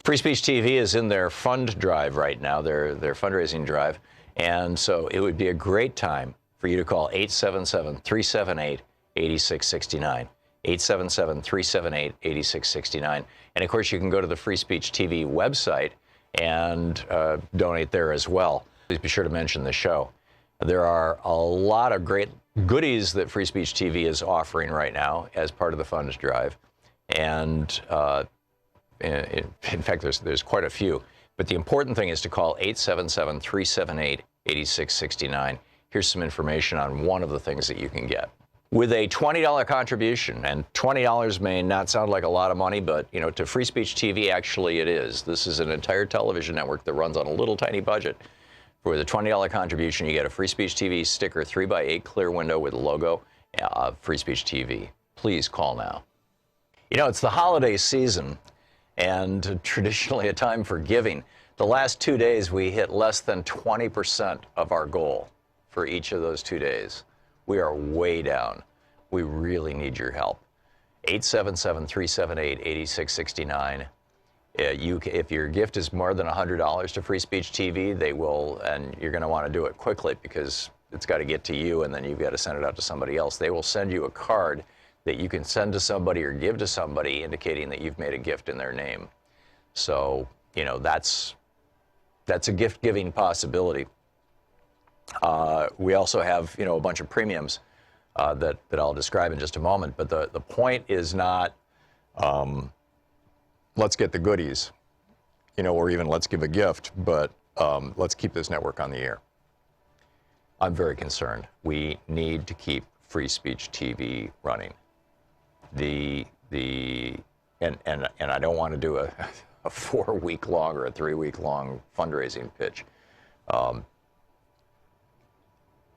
Free Speech TV is in their fund drive right now, their fundraising drive, and so it would be a great time for you to call 877-378-8669, 877-378-8669, and of course you can go to the Free Speech TV website and donate there as well. Please be sure to mention the show. There are a lot of great goodies that Free Speech TV is offering right now as part of the funds drive, and in fact, there's quite a few. But the important thing is to call 877-378-8669. Here's some information on one of the things that you can get. With a $20 contribution, and $20 may not sound like a lot of money, but you know, to Free Speech TV, actually it is. This is an entire television network that runs on a little tiny budget. For the $20 contribution, you get a Free Speech TV sticker, 3x8 clear window with a logo of Free Speech TV. Please call now. You know, it's the holiday season, and traditionally a time for giving. The last 2 days, we hit less than 20% of our goal for each of those 2 days. We are way down. We really need your help. 877-378-8669. If your gift is more than $100 to Free Speech TV, they will, and you're going to want to do it quickly because it's got to get to you, and then you've got to send it out to somebody else. They will send you a card that you can send to somebody or give to somebody indicating that you've made a gift in their name. So, you know, that's a gift-giving possibility. We also have, you know, a bunch of premiums that I'll describe in just a moment. But the point is not, let's get the goodies, you know, or even let's give a gift, but let's keep this network on the air. I'm very concerned. We need to keep Free Speech TV running. And I don't want to do a 4-week-long or a 3-week-long fundraising pitch.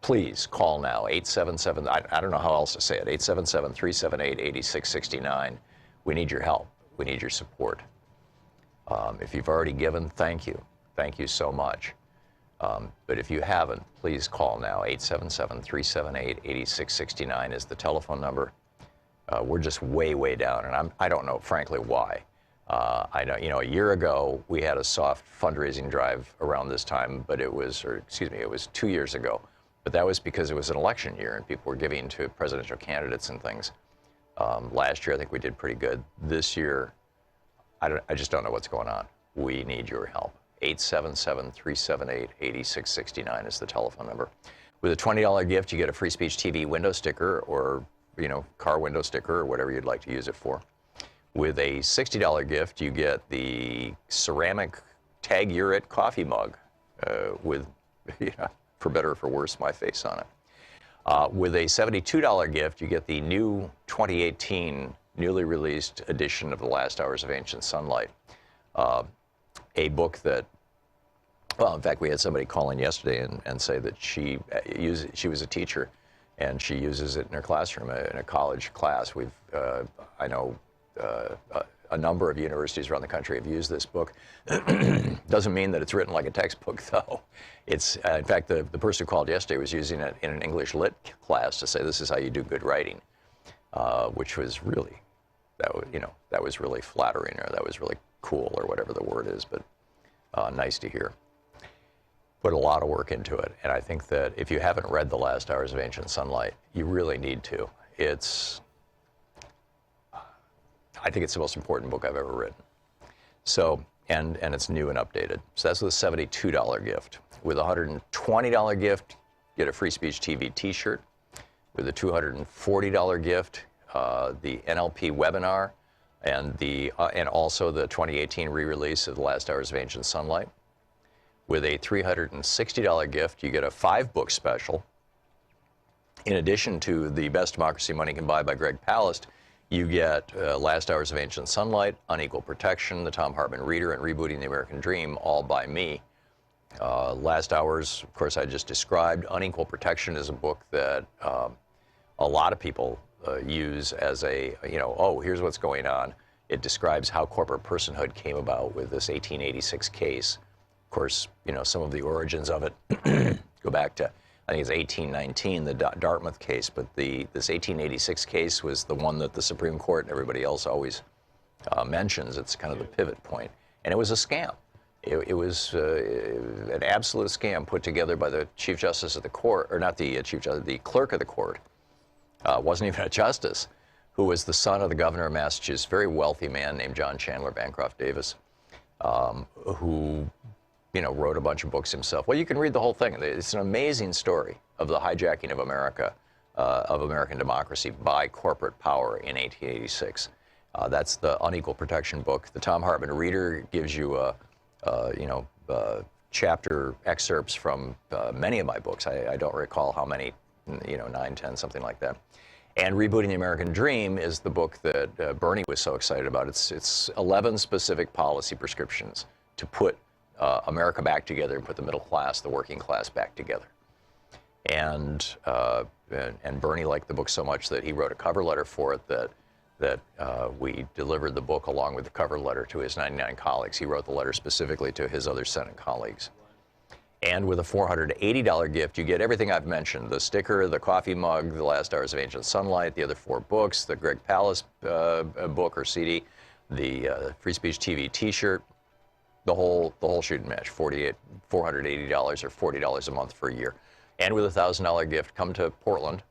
Please call now, 877, I don't know how else to say it, 877-378-8669. We need your help. We need your support. If you've already given, thank you. Thank you so much. But if you haven't, please call now, 877-378-8669 is the telephone number. We're just way, way down, and I don't know, frankly, why. I know, a year ago we had a soft fundraising drive around this time, but it was 2 years ago. But that was because it was an election year and people were giving to presidential candidates and things. Last year, I think we did pretty good. This year, I just don't know what's going on. We need your help. 877-378-8669 is the telephone number. With a $20 gift, you get a free speech TV window sticker or, car window sticker or whatever you'd like to use it for. With a $60 gift, you get the ceramic Tag You're It coffee mug with, for better or for worse, my face on it. With a $72 gift, you get the new 2018 newly released edition of The Last Hours of Ancient Sunlight, a book that, well, in fact, we had somebody call in yesterday and say that she was a teacher and she uses it in her classroom, in a college class. I know a number of universities around the country have used this book. Doesn't mean that it's written like a textbook, though. It's, in fact, the person who called yesterday was using it in an English lit class to say this is how you do good writing, which was really, that was really flattering, or that was really cool, or whatever the word is, but nice to hear. Put a lot of work into it, and I think that if you haven't read The Last Hours of Ancient Sunlight, you really need to. I think it's the most important book I've ever written. So, and it's new and updated. So that's with a $72 gift. With a $120 gift, get a Free Speech TV t-shirt. With a $240 gift, the NLP webinar, and also the 2018 re-release of The Last Hours of Ancient Sunlight. With a $360 gift, you get a 5-book special. In addition to The Best Democracy Money Can Buy by Greg Palast, you get Last Hours of Ancient Sunlight, Unequal Protection, the Thom Hartmann Reader, and Rebooting the American Dream, all by me. Last Hours, of course, I just described. Unequal Protection is a book that a lot of people use as a, oh, here's what's going on. It describes how corporate personhood came about with this 1886 case. Of course, some of the origins of it go back to, I think it's 1819, the Dartmouth case, but this 1886 case was the one that the Supreme Court and everybody else always mentions. It's kind of the pivot point. And it was a scam. It was an absolute scam put together by the Chief Justice of the court, or not the Chief Justice, the clerk of the court. Wasn't even a justice, who was the son of the governor of Massachusetts, very wealthy man named John Chandler Bancroft Davis, who wrote a bunch of books himself. Well, you can read the whole thing. It's an amazing story of the hijacking of America, of American democracy by corporate power in 1886. That's the Unequal Protection book. The Thom Hartmann Reader gives you chapter excerpts from many of my books. I don't recall how many, 9, 10, something like that. And Rebooting the American Dream is the book that Bernie was so excited about. It's 11 specific policy prescriptions to put America back together and put the middle class, the working class, back together. And Bernie liked the book so much that he wrote a cover letter for it that we delivered the book along with the cover letter to his 99 colleagues. He wrote the letter specifically to his other Senate colleagues. And with a $480 gift, you get everything I've mentioned: the sticker, the coffee mug, The Last Hours of Ancient Sunlight, the other 4 books, the Greg Palast book or CD, the Free Speech TV t-shirt, the whole shooting match, $480 or $40 a month for a year. And with a $1,000 gift, come to Portland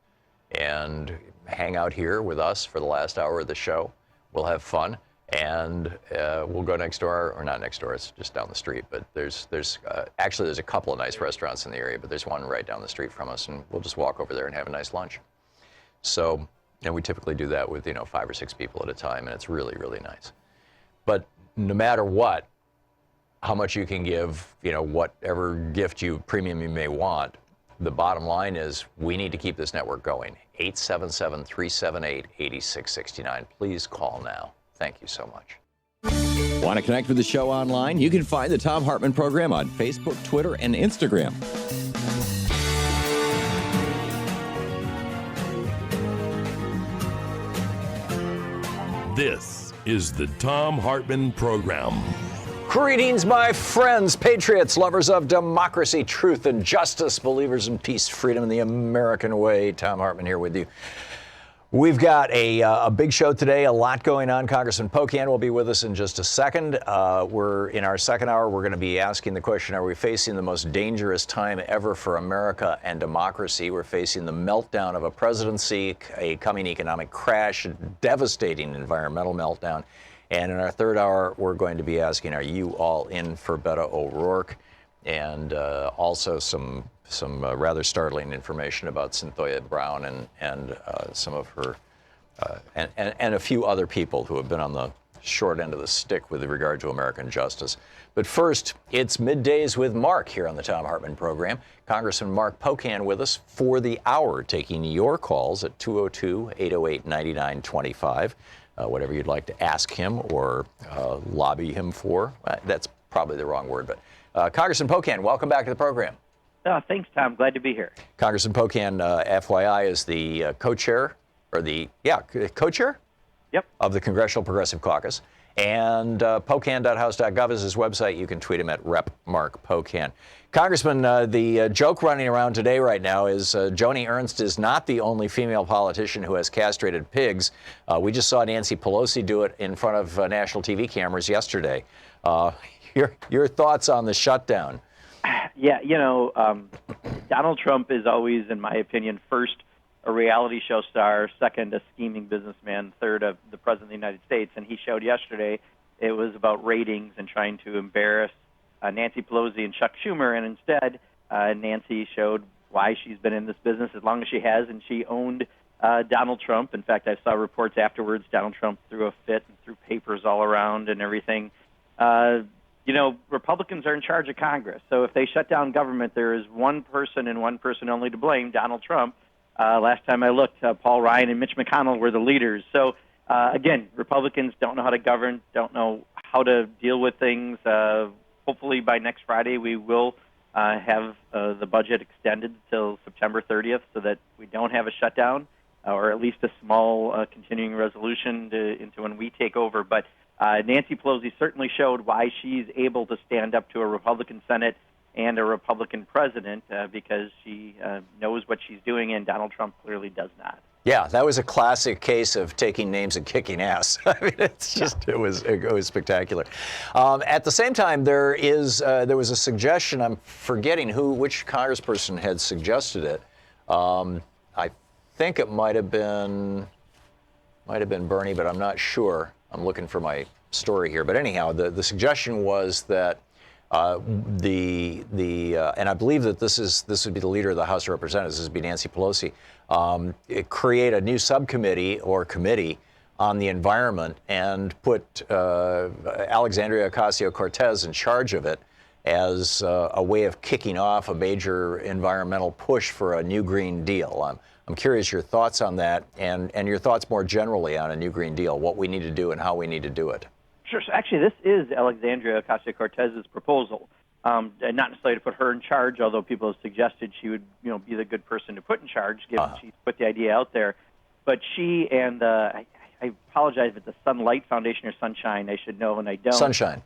and hang out here with us for the last hour of the show. We'll have fun, and we'll go next door, or not next door, it's just down the street, but there's a couple of nice restaurants in the area, but there's one right down the street from us, and we'll just walk over there and have a nice lunch. So, and we typically do that with 5 or 6 people at a time, and it's really, really nice. But no matter what, how much you can give, whatever gift premium you may want, the bottom line is we need to keep this network going. 877-378-8669. Please call now. Thank you so much. Want to connect with the show online? You can find the Thom Hartmann Program on Facebook, Twitter, and Instagram. This is the Thom Hartmann Program. Greetings, my friends, patriots, lovers of democracy, truth, and justice, believers in peace, freedom, and the American way. Thom Hartmann here with you. We've got a big show today, a lot going on. Congressman Pocan will be with us in just a second. We're in our second hour. We're going to be asking the question, are we facing the most dangerous time ever for America and democracy? We're facing the meltdown of a presidency, a coming economic crash, a devastating environmental meltdown. And in our third hour, we're going to be asking, are you all in for Beto O'Rourke? And also some rather startling information about Cynthia Brown and some of her and a few other people who have been on the short end of the stick with regard to American justice. But first, it's Middays with Mark here on the Thom Hartmann Program. Congressman Mark Pocan with us for the hour, taking your calls at 202-808-9925. Whatever you'd like to ask him or lobby him for. That's probably the wrong word, but Congressman Pocan, welcome back to the program. Thanks, Tom. Glad to be here. Congressman Pocan, FYI, is the co-chair, co-chair? Yep. Of the Congressional Progressive Caucus. And pocan.house.gov is his website. You can tweet him at Rep. Mark Pocan. Congressman, the joke running around today right now is Joni Ernst is not the only female politician who has castrated pigs. We just saw Nancy Pelosi do it in front of national TV cameras yesterday. Your thoughts on the shutdown? Yeah, Donald Trump is always, in my opinion, first a reality show star, second a scheming businessman, third the President of the United States. And he showed yesterday it was about ratings and trying to embarrass Nancy Pelosi and Chuck Schumer. And instead, Nancy showed why she's been in this business as long as she has, and she owned Donald Trump. In fact, I saw reports afterwards Donald Trump threw a fit and threw papers all around and everything. Republicans are in charge of Congress. So if they shut down government, there is one person and one person only to blame, Donald Trump. Last time I looked, Paul Ryan and Mitch McConnell were the leaders. So, again, Republicans don't know how to govern, don't know how to deal with things. Hopefully by next Friday we will have the budget extended till September 30th so that we don't have a shutdown, or at least a small continuing resolution into when we take over. But Nancy Pelosi certainly showed why she's able to stand up to a Republican Senate and a Republican president because she knows what she's doing, and Donald Trump clearly does not. Yeah, that was a classic case of taking names and kicking ass. I mean, it's just it was spectacular. At the same time, there was a suggestion. I'm forgetting which congressperson had suggested it. I think it might have been Bernie, but I'm not sure. I'm looking for my story here. But anyhow, the suggestion was that and I believe that this would be the leader of the House of Representatives. This would be Nancy Pelosi. Create a new subcommittee or committee on the environment and put Alexandria Ocasio-Cortez in charge of it as a way of kicking off a major environmental push for a new Green Deal. I'm curious your thoughts on that and your thoughts more generally on a new Green Deal, what we need to do and how we need to do it. Sure. So actually, this is Alexandria Ocasio-Cortez's proposal, and not necessarily to put her in charge, although people have suggested she would, be the good person to put in charge, given she's put the idea out there. But she and I apologize if it's the Sunlight Foundation or Sunshine, I should know, and I don't. Sunshine.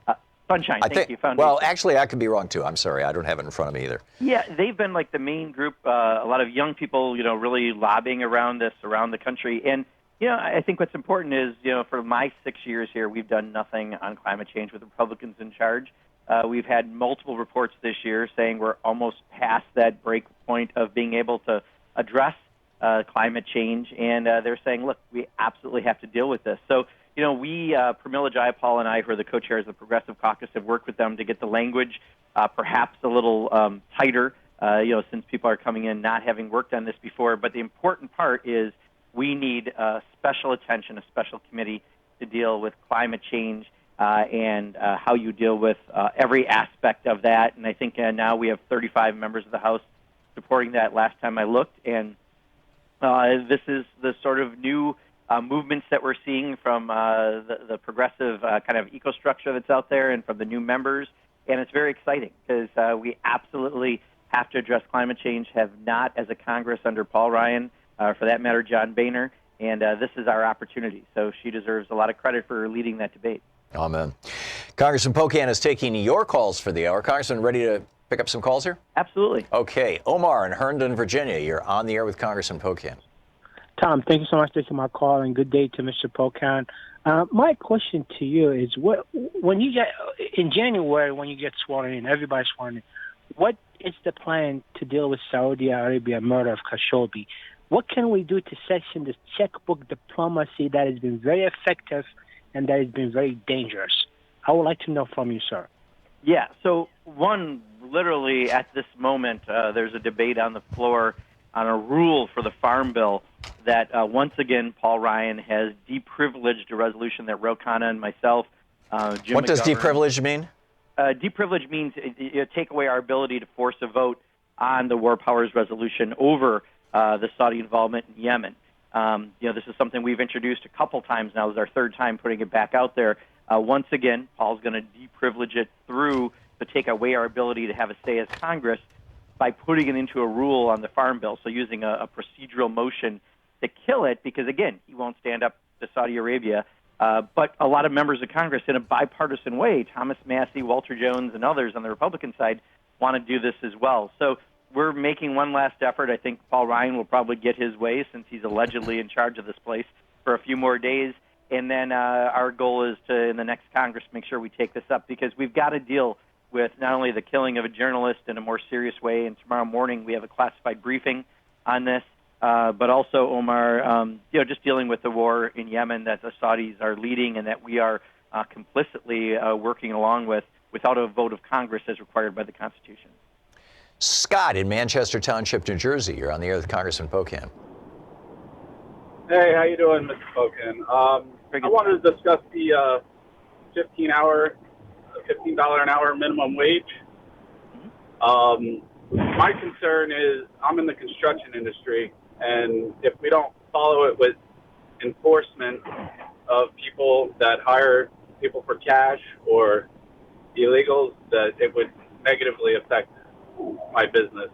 Sunshine. Thank you. Foundation. Well, actually, I could be wrong too. I'm sorry, I don't have it in front of me either. Yeah, they've been like the main group. A lot of young people, really lobbying around this around the country. And I think what's important is, for my 6 years here, we've done nothing on climate change with Republicans in charge. We've had multiple reports this year saying we're almost past that break point of being able to address climate change, and they're saying, look, we absolutely have to deal with this. So, we, Pramila Jayapal and I, who are the co-chairs of the Progressive Caucus, have worked with them to get the language perhaps a little tighter, since people are coming in not having worked on this before. But the important part is we need special attention, a special committee to deal with climate change and how you deal with every aspect of that. And I think now we have 35 members of the House supporting that last time I looked. And this is the sort of new movements that we're seeing from the progressive kind of eco-structure that's out there and from the new members. And it's very exciting because we absolutely have to address climate change, have not as a Congress under Paul Ryan, for that matter, John Boehner, and this is our opportunity. So she deserves a lot of credit for leading that debate. Amen. Congressman Pocan is taking your calls for the hour. Congressman, ready to pick up some calls here? Absolutely. Okay. Omar in Herndon, Virginia, you're on the air with Congressman Pocan. Tom, thank you so much for taking my call, and good day to Mr. Pocan. My question to you is, when you get in January, when you get sworn in, everybody's sworn in, what is the plan to deal with Saudi Arabia murder of Khashoggi? What can we do to sanction this checkbook diplomacy that has been very effective and that has been very dangerous? I would like to know from you, sir. Yeah, so literally at this moment, there's a debate on the floor on a rule for the Farm Bill that once again Paul Ryan has deprivileged a resolution that Ro Khanna and myself, Jim What does McGovern. deprivilege mean? Deprivilege means you take away our ability to force a vote on the War Powers Resolution over the Saudi involvement in Yemen. This is something we've introduced a couple times now. This is our third time putting it back out there. Once again, Paul's going to deprivilege it through to take away our ability to have a say as Congress by putting it into a rule on the Farm Bill, so using a procedural motion to kill it, because, again, he won't stand up to Saudi Arabia. But a lot of members of Congress, in a bipartisan way, Thomas Massey, Walter Jones, and others on the Republican side, want to do this as well. So we're making one last effort. I think Paul Ryan will probably get his way, since he's allegedly in charge of this place, for a few more days. And then our goal is to, in the next Congress, make sure we take this up, because we've got to deal with not only the killing of a journalist in a more serious way, and tomorrow morning we have a classified briefing on this, but also, Omar, just dealing with the war in Yemen that the Saudis are leading and that we are complicitly working along with, without a vote of Congress as required by the Constitution. Scott in Manchester Township, New Jersey. You're on the air with Congressman Pocan. Hey, how you doing, Mr. Pocan? I wanted to discuss the $15 an hour minimum wage. My concern is I'm in the construction industry, and if we don't follow it with enforcement of people that hire people for cash or illegals, that it would negatively affect my business.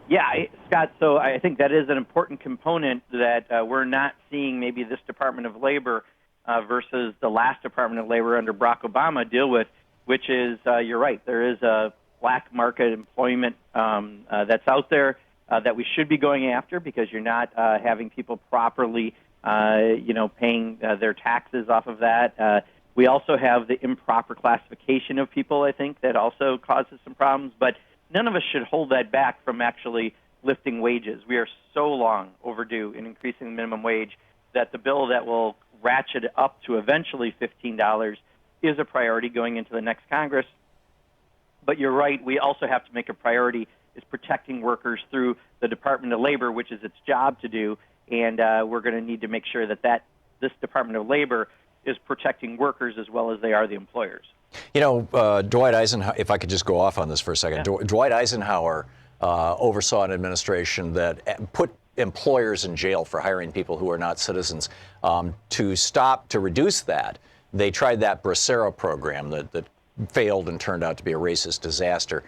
Yeah, Scott, so I think that is an important component that we're not seeing maybe this Department of Labor versus the last Department of Labor under Barack Obama deal with, which is, you're right, there is a black market employment that's out there that we should be going after, because you're not having people properly, paying their taxes off of that. We also have the improper classification of people, I think, that also causes some problems. But none of us should hold that back from actually lifting wages. We are so long overdue in increasing the minimum wage that the bill that will ratchet it up to eventually $15 is a priority going into the next Congress. But you're right, we also have to make a priority is protecting workers through the Department of Labor, which is its job to do, and we're going to need to make sure that this Department of Labor is protecting workers as well as they are the employers. Dwight Eisenhower, if I could just go off on this for a second, yeah. Dwight Eisenhower oversaw an administration that put employers in jail for hiring people who are not citizens. To reduce that, they tried that Bracero program that failed and turned out to be a racist disaster.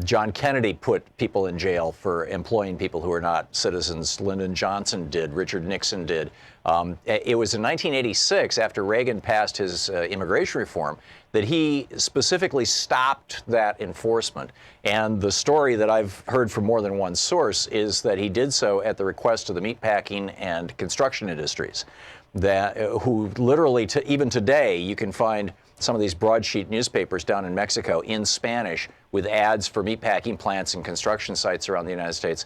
John Kennedy put people in jail for employing people who are not citizens. Lyndon Johnson did. Richard Nixon did. It was in 1986, after Reagan passed his immigration reform, that he specifically stopped that enforcement. And the story that I've heard from more than one source is that he did so at the request of the meatpacking and construction industries, who literally, even today, you can find some of these broadsheet newspapers down in Mexico in Spanish with ads for meatpacking plants and construction sites around the United States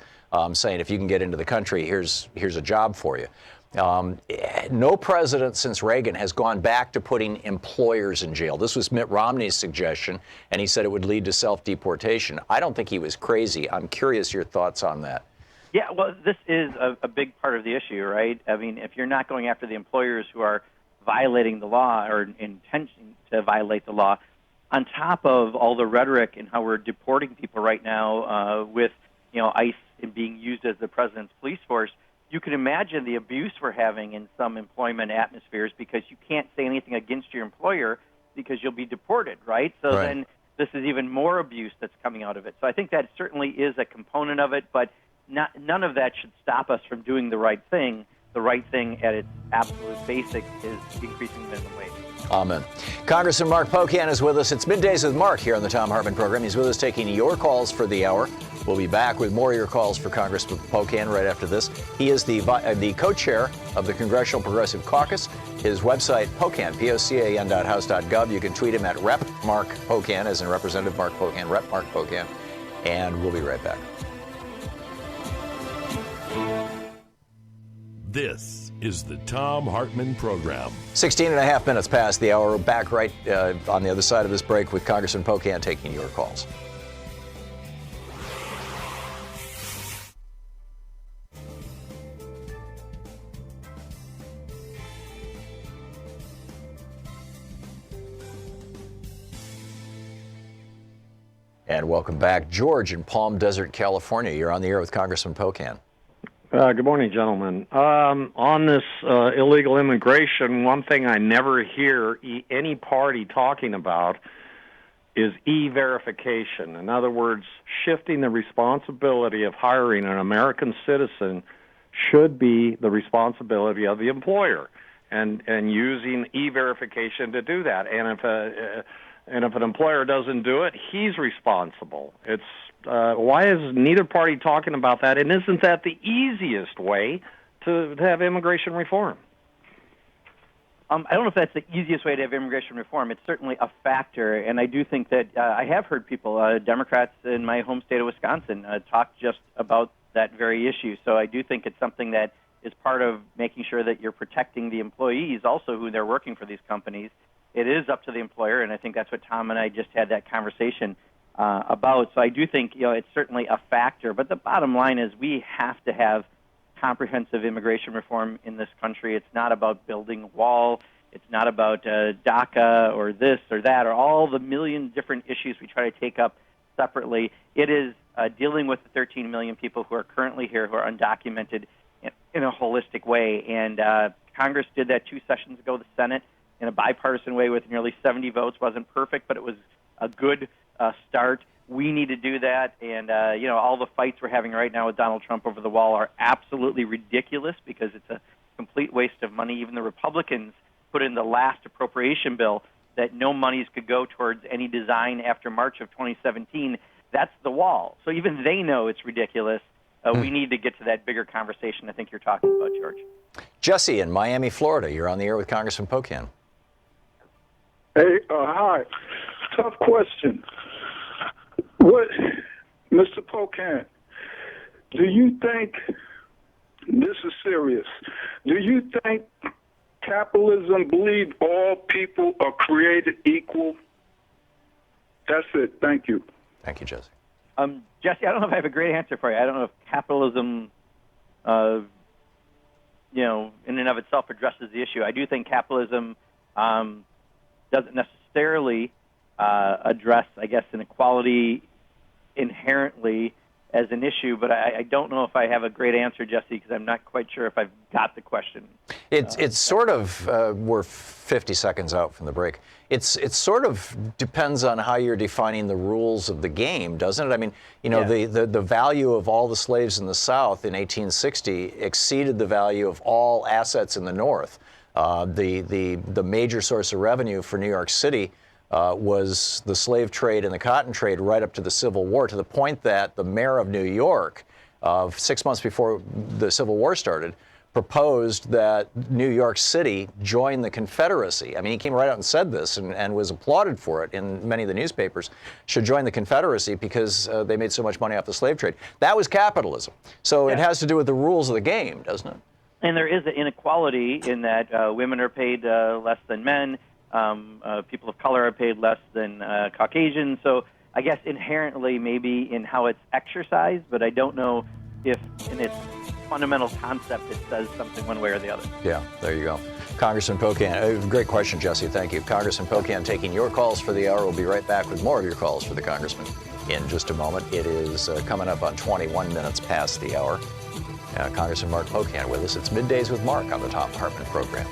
saying, if you can get into the country, here's a job for you. No president since Reagan has gone back to putting employers in jail. This was Mitt Romney's suggestion, and he said it would lead to self-deportation. I don't think he was crazy. I'm curious your thoughts on that. Yeah, well, this is a big part of the issue, right? I mean, if you're not going after the employers who are violating the law or intention to violate the law, on top of all the rhetoric and how we're deporting people right now with, ICE being used as the president's police force, you can imagine the abuse we're having in some employment atmospheres, because you can't say anything against your employer because you'll be deported, right? So then this is even more abuse that's coming out of it. So I think that certainly is a component of it, but none of that should stop us from doing the right thing the right thing at its absolute basic is increasing the minimum wage. Amen. Congressman Mark Pocan is with us. It's Middays with Mark here on the Thom Hartmann Program. He's with us taking your calls for the hour. We'll be back with more of your calls for Congressman Pocan right after this. He is the co-chair of the Congressional Progressive Caucus. His website, Pocan, POCAN.house.gov. You can tweet him at Rep. Mark Pocan, as in Representative Mark Pocan, Rep. Mark Pocan. And we'll be right back. This is the Thom Hartmann Program. 16 and a half minutes past the hour. We're back right on the other side of this break with Congressman Pocan taking your calls. And welcome back. George in Palm Desert, California. You're on the air with Congressman Pocan. Good morning, gentlemen. On this illegal immigration, one thing I never hear any party talking about is e-verification. In other words, shifting the responsibility of hiring an American citizen should be the responsibility of the employer, and using e-verification to do that. And if an employer doesn't do it, he's responsible. It's why is neither party talking about that? And isn't that the easiest way to have immigration reform? I don't know if that's the easiest way to have immigration reform. It's certainly a factor, and I do think that I have heard people, Democrats in my home state of Wisconsin, talk just about that very issue. So I do think it's something that is part of making sure that you're protecting the employees also who they're working for these companies. It is up to the employer, and I think that's what Tom and I just had that conversation about. So I do think it's certainly a factor. But the bottom line is we have to have comprehensive immigration reform in this country. It's not about building a wall. It's not about DACA or this or that or all the million different issues we try to take up separately. It is dealing with the 13 million people who are currently here who are undocumented in a holistic way. And Congress did that 2 sessions ago. The Senate, in a bipartisan way with nearly 70 votes, wasn't perfect, but it was a good start. We need to do that, and all the fights we're having right now with Donald Trump over the wall are absolutely ridiculous because it's a complete waste of money. Even the Republicans put in the last appropriation bill that no monies could go towards any design after March of 2017. That's the wall. So even they know it's ridiculous. We need to get to that bigger conversation I think you're talking about, George. Jesse in Miami, Florida. You're on the air with Congressman Pocan. Hey, hi. Tough question. What, Mr. Pocan, do you think, this is serious, do you think capitalism believes all people are created equal? That's it. Thank you. Thank you, Jesse. Jesse, I don't know if I have a great answer for you. I don't know if capitalism, in and of itself addresses the issue. I do think capitalism doesn't necessarily address, I guess, inequality inherently as an issue, but I don't know if I have a great answer, Jesse, because I'm not quite sure if I've got the question. It's sort of, we're 50 seconds out from the break. It sort of depends on how you're defining the rules of the game, doesn't it? I mean, the value of all the slaves in the South in 1860 exceeded the value of all assets in the North. The major source of revenue for New York City was the slave trade and the cotton trade right up to the Civil War, to the point that the mayor of New York, 6 months before the Civil War started, proposed that New York City join the Confederacy. I mean, he came right out and said this and was applauded for it in many of the newspapers, should join the Confederacy because they made so much money off the slave trade. That was capitalism. So it has to do with the rules of the game, doesn't it? And there is an inequality in that women are paid less than men. People of color are paid less than Caucasians. So I guess inherently maybe in how it's exercised, but I don't know if in its fundamental concept it says something one way or the other. Yeah, there you go. Congressman Pocan, great question, Jesse. Thank you. Congressman Pocan taking your calls for the hour. We'll be right back with more of your calls for the Congressman in just a moment. It is coming up on 21 minutes past the hour. Congressman Mark Pocan with us. It's Middays with Mark on the Thom Hartmann Program.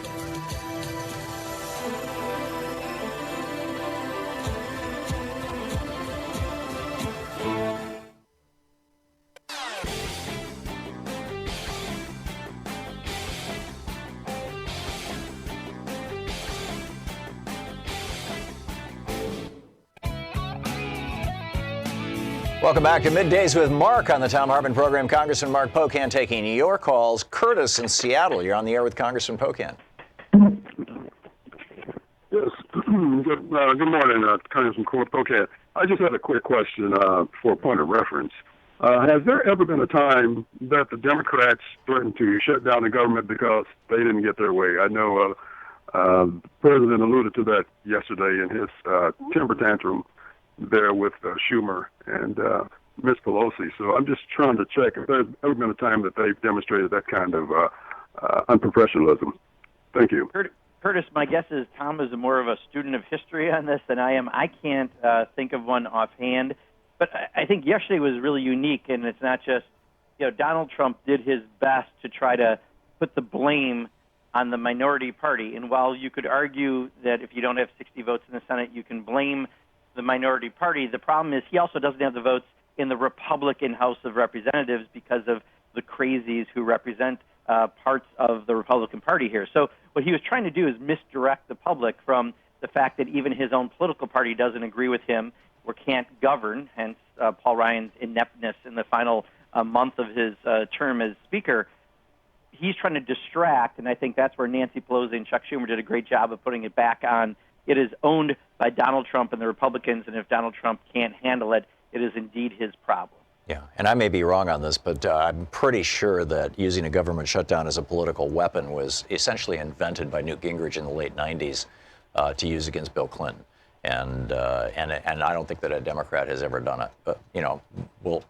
Welcome back to Middays with Mark on the Thom Hartmann Program. Congressman Mark Pocan taking your calls. Curtis in Seattle, you're on the air with Congressman Pocan. Yes. Good morning, Congressman Pocan. I just had a quick question for a point of reference. Has there ever been a time that the Democrats threatened to shut down the government because they didn't get their way? I know the president alluded to that yesterday in his temper tantrum there with Schumer and Ms. Pelosi. So I'm just trying to check if there's ever been a time that they've demonstrated that kind of unprofessionalism. Thank you. Curtis, my guess is Tom is more of a student of history on this than I am. I can't think of one offhand, but I think yesterday was really unique, and it's not just, Donald Trump did his best to try to put the blame on the minority party. And while you could argue that if you don't have 60 votes in the Senate, you can blame the minority party, the problem is he also doesn't have the votes in the Republican House of Representatives because of the crazies who represent parts of the Republican Party here. So what he was trying to do is misdirect the public from the fact that even his own political party doesn't agree with him or can't govern, hence Paul Ryan's ineptness in the final month of his term as Speaker. He's trying to distract, and I think that's where Nancy Pelosi and Chuck Schumer did a great job of putting it back on. It is owned by Donald Trump and the Republicans, and if Donald Trump can't handle it, it is indeed his problem. Yeah, and I may be wrong on this, but I'm pretty sure that using a government shutdown as a political weapon was essentially invented by Newt Gingrich in the late 90s to use against Bill Clinton. And I don't think that a Democrat has ever done it. But, we'll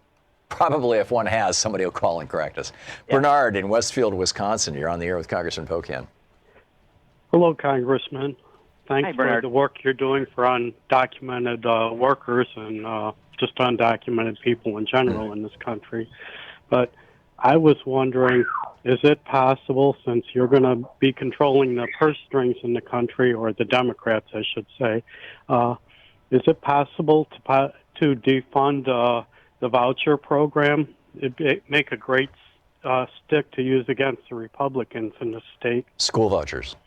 probably, if one has, somebody will call and correct us. Yeah. Bernard in Westfield, Wisconsin, you're on the air with Congressman Pocan. Hello, Congressman. Thanks Hi, for Bernard. the work you're doing for undocumented workers and just undocumented people in general in this country. But I was wondering, is it possible, since you're going to be controlling the purse strings in the country, or the Democrats, I should say, is it possible to defund the voucher program? It'd make a great stick to use against the Republicans in the state. School vouchers.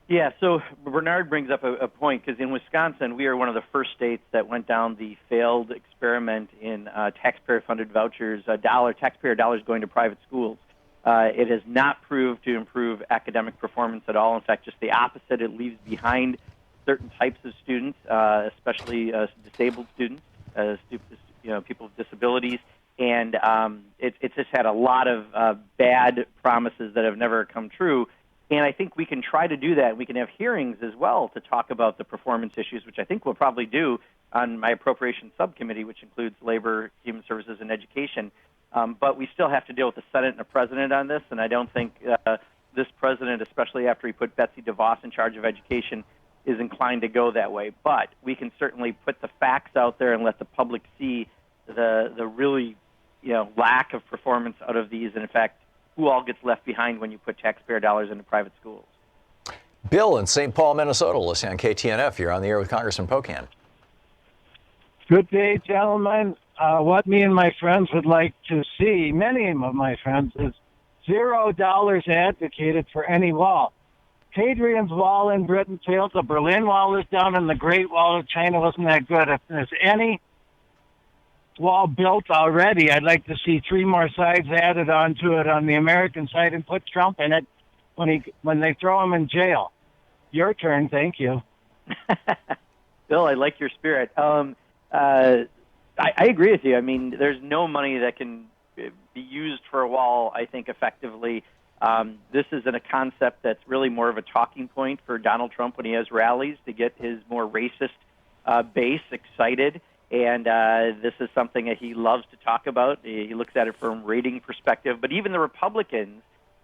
Yeah, so Bernard brings up a point, because in Wisconsin, we are one of the first states that went down the failed experiment in taxpayer-funded vouchers, taxpayer dollars going to private schools. It has not proved to improve academic performance at all. In fact, just the opposite. It leaves behind certain types of students, especially disabled students, people with disabilities, and it's just had a lot of bad promises that have never come true. And I think we can try to do that. We can have hearings as well to talk about the performance issues, which I think we'll probably do on my appropriations subcommittee, which includes labor, human services, and education. But we still have to deal with the Senate and the president on this, and I don't think this president, especially after he put Betsy DeVos in charge of education, is inclined to go that way. But we can certainly put the facts out there and let the public see the really lack of performance out of these, and in fact, who all gets left behind when you put taxpayer dollars into private schools. Bill in St. Paul, Minnesota, listening on KTNF. You're on the air with Congressman Pocan. Good day, gentlemen. What me and my friends would like to see, many of my friends, is $0 advocated for any wall. Hadrian's Wall in Britain failed. The Berlin Wall is down, and the Great Wall of China wasn't that good. If there's any wall built already, I'd like to see 3 more sides added onto it on the American side and put Trump in it when they throw him in jail. Your turn. Thank you. Bill, I like your spirit. I agree with you. I mean, there's no money that can be used for a wall, I think, effectively. This is a concept that's really more of a talking point for Donald Trump when he has rallies to get his more racist base excited. And this is something that he loves to talk about. He looks at it from a rating perspective. But even the Republicans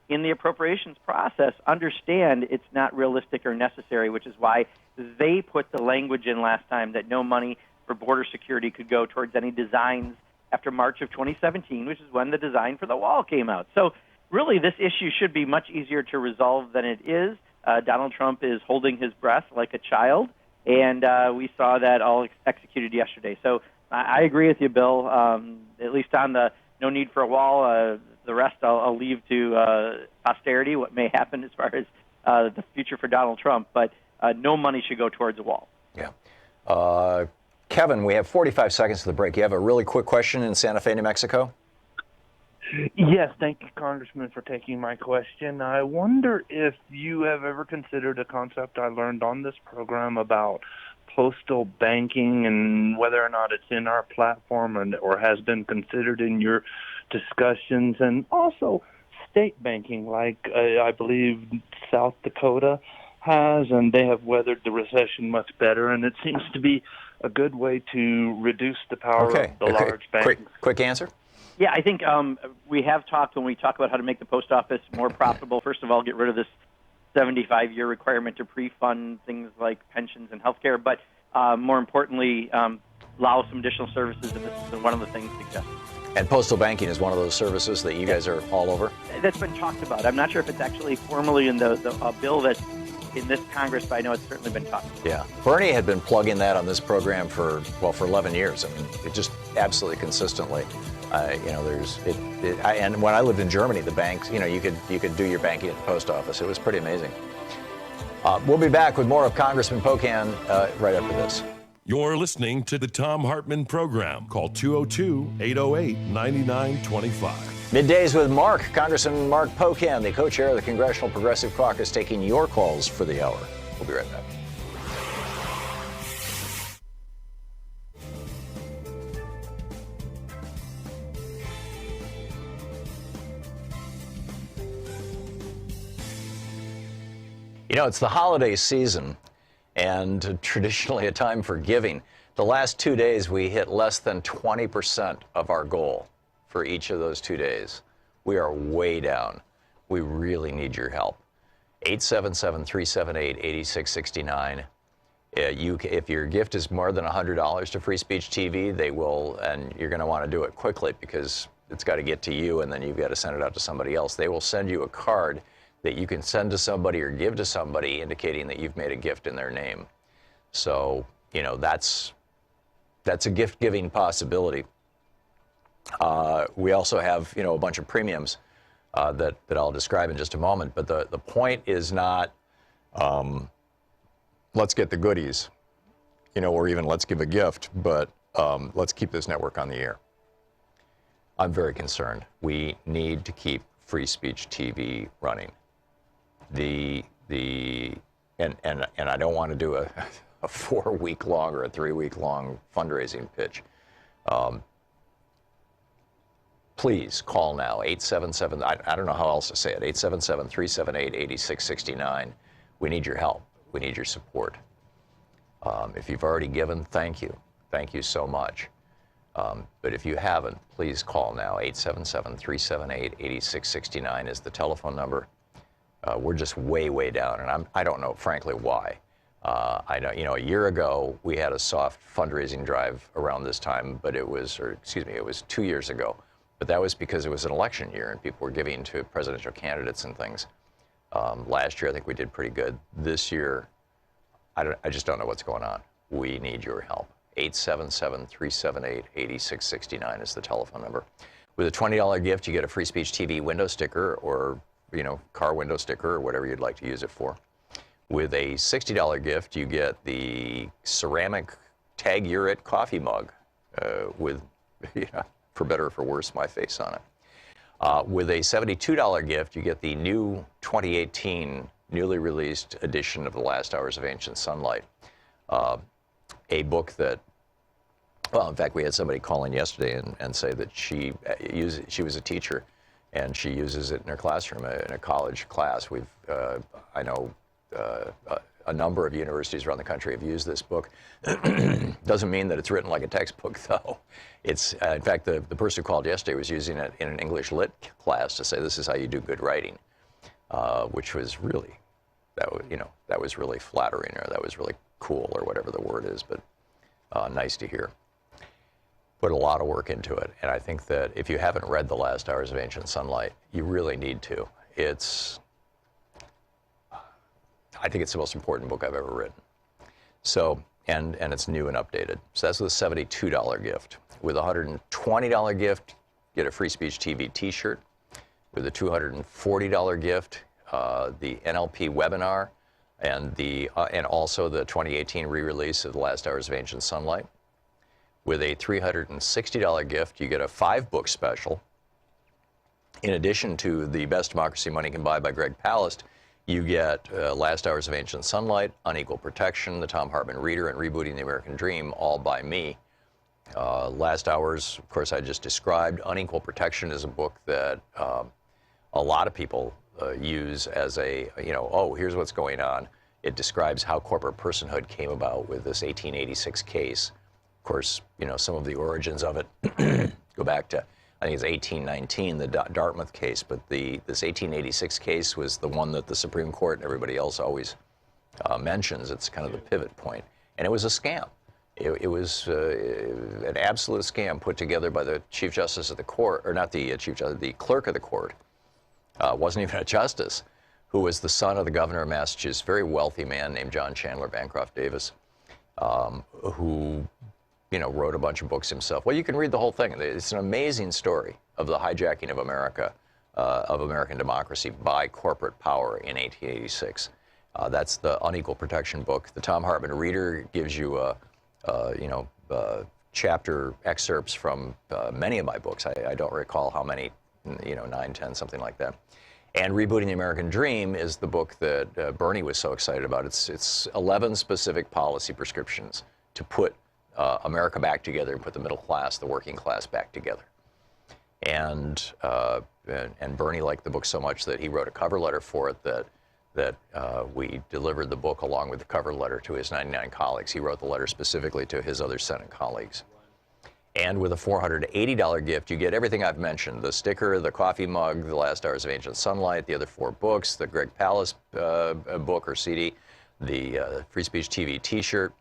in the appropriations process understand it's not realistic or necessary, which is why they put the language in last time that no money for border security could go towards any designs after March of 2017, which is when the design for the wall came out. So really, this issue should be much easier to resolve than it is. Donald Trump is holding his breath like a child, and we saw that all executed yesterday. So I agree with you, Bill, at least on the no need for a wall. The rest I'll leave to posterity, what may happen as far as the future for Donald Trump. But no money should go towards a wall. Yeah. Kevin, we have 45 seconds to the break. You have a really quick question in Santa Fe, New Mexico? Yes, thank you, Congressman, for taking my question. I wonder if you have ever considered a concept I learned on this program about postal banking and whether or not it's in our platform or has been considered in your discussions, and also state banking, like I believe South Dakota has, and they have weathered the recession much better, and it seems to be a good way to reduce the power of the large banks. Quick answer? Yeah, I think we have talked when we talk about how to make the post office more profitable. First of all, get rid of this 75-year requirement to pre-fund things like pensions and healthcare, but more importantly, allow some additional services, and this is one of the things suggested. And postal banking is one of those services that you guys are all over? That's been talked about. I'm not sure if it's actually formally in the bill that's in this Congress, but I know it's certainly been talked about. Yeah. Bernie had been plugging that on this program for 11 years. I mean, it just absolutely consistently. And when I lived in Germany, the banks, you could do your banking at the post office. It was pretty amazing. We'll be back with more of Congressman Pocan right after this. You're listening to the Thom Hartmann Program. Call 202-808-9925. Middays with Mark, Congressman Mark Pocan, the co-chair of the Congressional Progressive Caucus, taking your calls for the hour. We'll be right back. It's the holiday season and traditionally a time for giving. The last 2 days, we hit less than 20% of our goal for each of those 2 days. We are way down. We really need your help. 877-378-8669. If your gift is more than $100 to Free Speech TV, they will, and you're going to want to do it quickly because it's got to get to you and then you've got to send it out to somebody else. They will send you a card that you can send to somebody or give to somebody indicating that you've made a gift in their name. So, that's a gift-giving possibility. We also have, a bunch of premiums that I'll describe in just a moment. But the point is not, let's get the goodies, or even let's give a gift, but let's keep this network on the air. I'm very concerned. We need to keep Free Speech TV running. And I don't want to do a 4-week long or a 3-week long fundraising pitch. Please call now, 877, I don't know how else to say it, 877-378-8669. We need your help. We need your support. If you've already given, thank you. Thank you so much. But if you haven't, please call now, 877-378-8669 is the telephone number. We're just way, way down, and I don't know, frankly, why. I know, a year ago, we had a soft fundraising drive around this time, but it was 2 years ago. But that was because it was an election year, and people were giving to presidential candidates and things. Last year, I think we did pretty good. This year, I just don't know what's going on. We need your help. 877-378-8669 is the telephone number. With a $20 gift, you get a Free Speech TV window sticker or car window sticker or whatever you'd like to use it for. With a $60 gift, you get the ceramic Tag You're It coffee mug with, for better or for worse, my face on it. With a $72 gift, you get the new 2018 newly released edition of The Last Hours of Ancient Sunlight, a book that, well, in fact, we had somebody call in yesterday and say that she was a teacher and she uses it in her classroom, in a college class. I know a number of universities around the country have used this book. Doesn't mean that it's written like a textbook, though. It's, in fact, the person who called yesterday was using it in an English lit class to say this is how you do good writing, which was really, that was really flattering, or that was really cool, or whatever the word is, but nice to hear. Put a lot of work into it, and I think that if you haven't read The Last Hours of Ancient Sunlight, you really need to. I think it's the most important book I've ever written. So, and it's new and updated. So that's with a $72 gift. With a $120 gift, get a Free Speech TV t-shirt. With a $240 gift, the NLP webinar, and also the 2018 re-release of The Last Hours of Ancient Sunlight. With a $360 gift, you get a 5-book special. In addition to The Best Democracy Money Can Buy by Greg Palast, you get Last Hours of Ancient Sunlight, Unequal Protection, The Thom Hartmann Reader, and Rebooting the American Dream, all by me. Last Hours, of course, I just described. Unequal Protection is a book that a lot of people use as a, oh, here's what's going on. It describes how corporate personhood came about with this 1886 case. Of course, some of the origins of it go back to, I think it's 1819, the Dartmouth case, but this 1886 case was the one that the Supreme Court and everybody else always mentions. It's kind of the pivot point. And it was a scam. It was an absolute scam put together by the Chief Justice of the Court, or not the Chief Justice, the Clerk of the Court. Wasn't even a justice, who was the son of the governor of Massachusetts, very wealthy man named John Chandler Bancroft Davis, who wrote a bunch of books himself. Well, you can read the whole thing. It's an amazing story of the hijacking of America, of American democracy by corporate power in 1886. That's the Unequal Protection book. The Thom Hartmann Reader gives you chapter excerpts from many of my books. I don't recall how many, 9, 10, something like that. And Rebooting the American Dream is the book that Bernie was so excited about. It's 11 specific policy prescriptions to put America back together and put the middle class, the working class back together. And Bernie liked the book so much that he wrote a cover letter for it that we delivered the book along with the cover letter to his 99 colleagues. He wrote the letter specifically to his other Senate colleagues. And with a $480 gift, you get everything I've mentioned: the sticker, the coffee mug, The Last Hours of Ancient Sunlight, the other 4 books, the Greg Palast book or CD, the Free Speech TV T-shirt,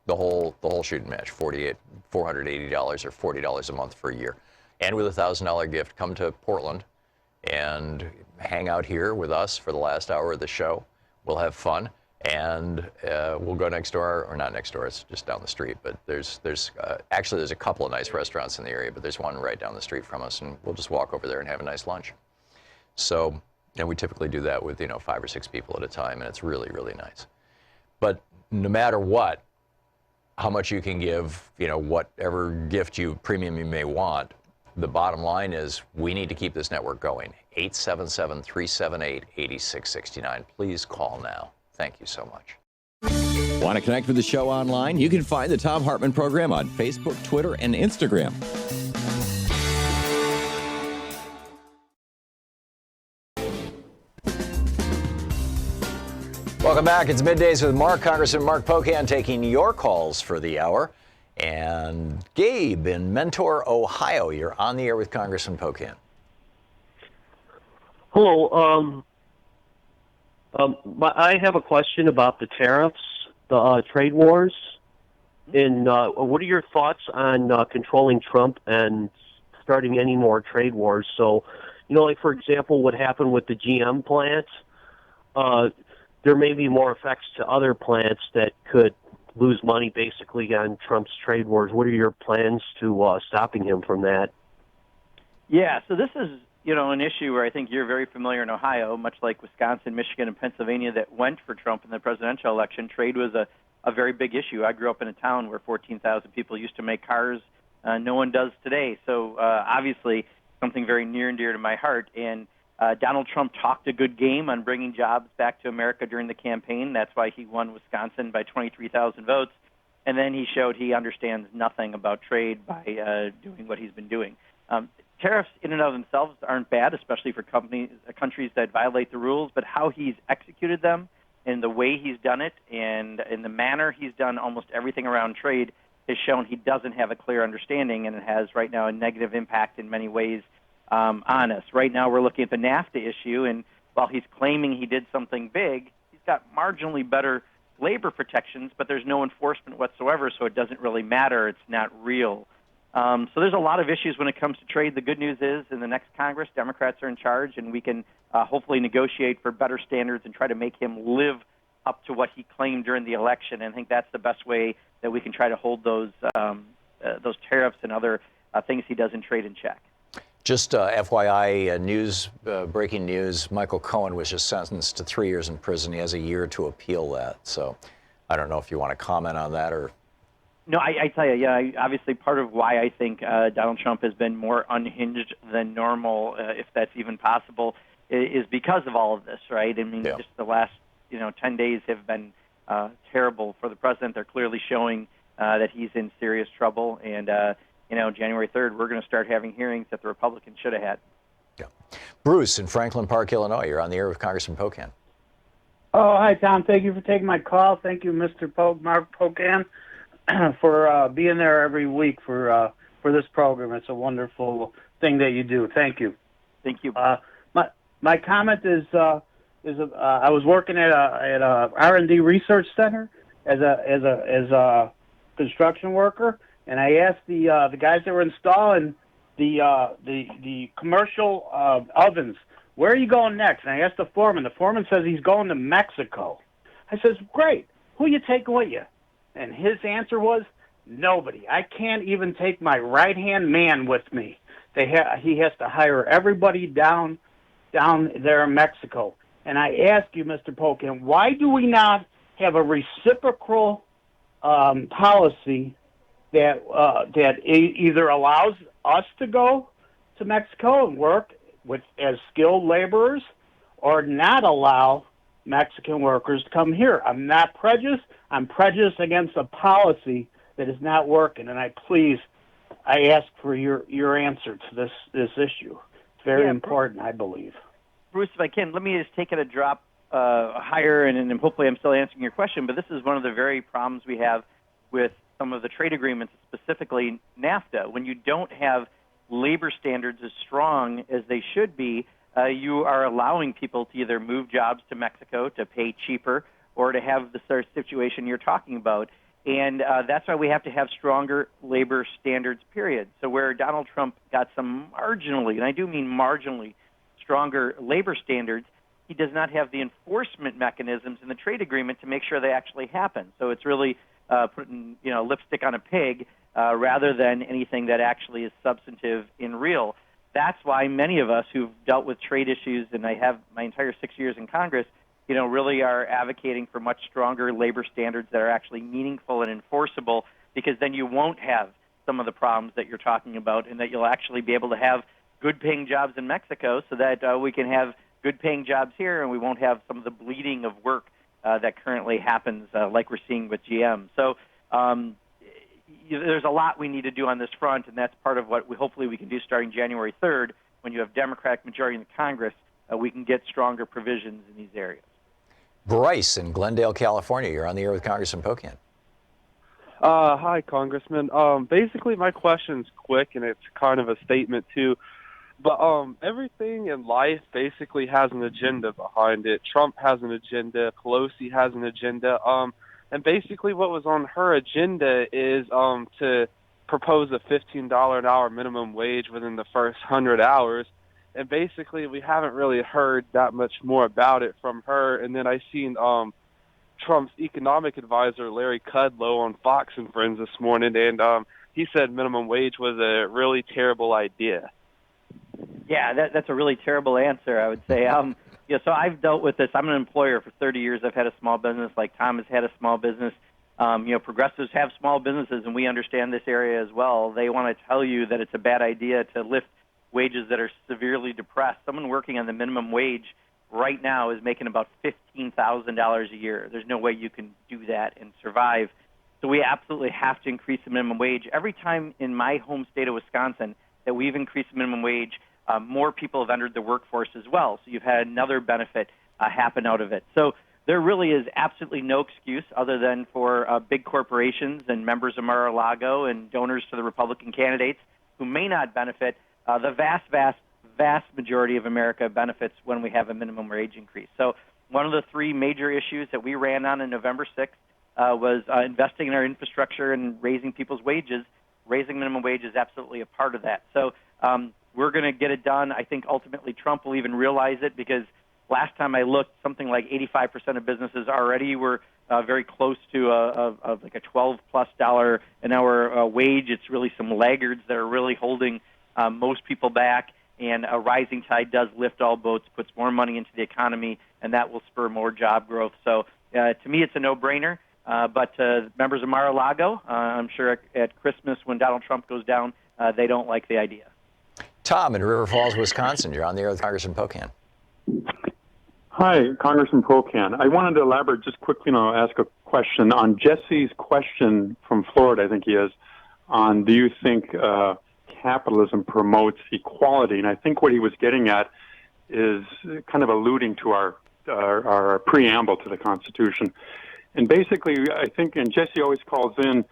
the whole shooting match. $480 or $40 a month for a year. And with a $1,000 gift, come to Portland and hang out here with us for the last hour of the show. We'll have fun. And we'll go next door, or not next door, it's just down the street. But there's actually a couple of nice restaurants in the area, but there's one right down the street from us, and we'll just walk over there and have a nice lunch. So, we typically do that with 5 or 6 people at a time, and it's really, really nice. But no matter what, how much you can give, whatever gift premium you may want, the bottom line is we need to keep this network going. 877-378-8669. Please call now. Thank you so much. Want to connect with the show online? You can find the Thom Hartmann Program on Facebook, Twitter, and Instagram. Welcome back. It's Middays with Mark. Congressman Mark Pocan taking your calls for the hour. And Gabe in Mentor, Ohio, you're on the air with Congressman Pocan. Hello. I have a question about the tariffs, the trade wars, and what are your thoughts on controlling Trump and starting any more trade wars? So, like for example, what happened with the GM plant, there may be more effects to other plants that could lose money basically on Trump's trade wars. What are your plans to stopping him from that? Yeah, so this is an issue where I think you're very familiar in Ohio, much like Wisconsin, Michigan, and Pennsylvania that went for Trump in the presidential election. Trade was a very big issue. I grew up in a town where 14,000 people used to make cars. No one does today. So obviously something very near and dear to my heart. And Donald Trump talked a good game on bringing jobs back to America during the campaign. That's why he won Wisconsin by 23,000 votes. And then he showed he understands nothing about trade by doing what he's been doing. Tariffs in and of themselves aren't bad, especially for countries that violate the rules, but how he's executed them and the way he's done it and in the manner he's done almost everything around trade has shown he doesn't have a clear understanding, and it has right now a negative impact in many ways on us. Right now we're looking at the NAFTA issue, and while he's claiming he did something big, he's got marginally better labor protections, but there's no enforcement whatsoever, so it doesn't really matter. It's not real. So there's a lot of issues when it comes to trade. The good news is in the next Congress, Democrats are in charge, and we can hopefully negotiate for better standards and try to make him live up to what he claimed during the election. And I think that's the best way that we can try to hold those tariffs and other things he does in trade in check. Just FYI, breaking news, Michael Cohen was just sentenced to 3 years in prison. He has a year to appeal that. So I don't know if you want to comment on that or No, I tell you, obviously part of why I think Donald Trump has been more unhinged than normal, if that's even possible, is because of all of this, right? I mean, just the last 10 days have been terrible for the president. They're clearly showing that he's in serious trouble, and January 3rd, we're going to start having hearings that the Republicans should have had. Yeah. Bruce in Franklin Park, Illinois. You're on the air with Congressman Pocan. Oh, hi, Tom. Thank you for taking my call. Thank you, Mr. Mark Pocan, for being there every week for this program. It's a wonderful thing that you do. Thank you. Thank you. My comment is I was working at a R&D research center as a construction worker, and I asked the guys that were installing the commercial ovens, where are you going next? And I asked the foreman. The foreman says he's going to Mexico. I says, great. Who you taking with you? And his answer was, nobody. I can't even take my right-hand man with me. He has to hire everybody down there in Mexico. And I ask you, Mr. Pocan, why do we not have a reciprocal policy that either allows us to go to Mexico and work as skilled laborers, or not allow Mexican workers to come here? I'm not prejudiced. I'm prejudiced against a policy that is not working, and I ask for your answer to this issue. It's very important, I believe. Bruce, if I can, let me just take it a drop higher, and hopefully I'm still answering your question, but this is one of the very problems we have with some of the trade agreements, specifically NAFTA. When you don't have labor standards as strong as they should be, you are allowing people to either move jobs to Mexico to pay cheaper or to have the sort of situation you're talking about. And that's why we have to have stronger labor standards, period. So where Donald Trump got some marginally, and I do mean marginally, stronger labor standards, he does not have the enforcement mechanisms in the trade agreement to make sure they actually happen. So it's really putting lipstick on a pig rather than anything that actually is substantive and real. That's why many of us who've dealt with trade issues, and I have my entire 6 years in Congress, really are advocating for much stronger labor standards that are actually meaningful and enforceable, because then you won't have some of the problems that you're talking about, and that you'll actually be able to have good-paying jobs in Mexico so that we can have good-paying jobs here, and we won't have some of the bleeding of work that currently happens like we're seeing with GM. So there's a lot we need to do on this front, and that's part of what hopefully we can do starting January 3rd. When you have Democratic majority in the Congress, we can get stronger provisions in these areas. Bryce in Glendale, California. You're on the air with Congressman Pocan. Hi, Congressman. Basically, my question's quick, and it's kind of a statement, too. But everything in life basically has an agenda behind it. Trump has an agenda. Pelosi has an agenda. And basically what was on her agenda is to propose a $15 an hour minimum wage within the first 100 hours. And basically we haven't really heard that much more about it from her. And then I seen Trump's economic advisor, Larry Kudlow, on Fox and Friends this morning, and he said minimum wage was a really terrible idea. Yeah, that's a really terrible answer, I would say. So I've dealt with this. I'm an employer for 30 years. I've had a small business, like Tom has had a small business. Progressives have small businesses, and we understand this area as well. They want to tell you that it's a bad idea to lift wages that are severely depressed. Someone working on the minimum wage right now is making about $15,000 a year. There's no way you can do that and survive. So we absolutely have to increase the minimum wage. Every time in my home state of Wisconsin that we've increased the minimum wage, more people have entered the workforce as well. So you've had another benefit happen out of it. So there really is absolutely no excuse other than for big corporations and members of Mar-a-Lago and donors to the Republican candidates who may not benefit. The vast majority of America benefits when we have a minimum wage increase. So one of the three major issues that we ran on November 6th was investing in our infrastructure and raising people's wages. Raising minimum wage is absolutely a part of that. So we're going to get it done. I think ultimately Trump will even realize it, because last time I looked, something like 85% of businesses already were very close to like a $12+ an hour wage. It's really some laggards that are really holding most people back. And a rising tide does lift all boats, puts more money into the economy, and that will spur more job growth. So to me, it's a no-brainer. But members of Mar-a-Lago, I'm sure at Christmas when Donald Trump goes down, they don't like the idea. Tom in River Falls, Wisconsin. You're on the air with Congressman Pocan. Hi, Congressman Pocan. I wanted to elaborate just quickly, ask a question on Jesse's question from Florida, I think he is, on do you think capitalism promotes equality? And I think what he was getting at is kind of alluding to our preamble to the Constitution. And basically, I think, and Jesse always calls in,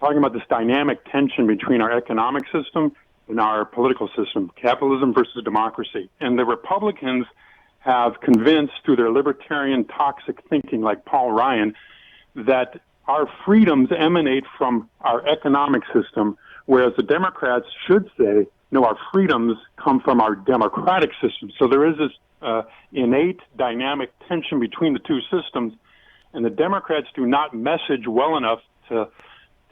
talking about this dynamic tension between our economic system and our political system, capitalism versus democracy. And the Republicans have convinced through their libertarian toxic thinking, like Paul Ryan, that our freedoms emanate from our economic system, whereas the Democrats should say, no, our freedoms come from our democratic system. So there is this innate dynamic tension between the two systems, and the Democrats do not message well enough to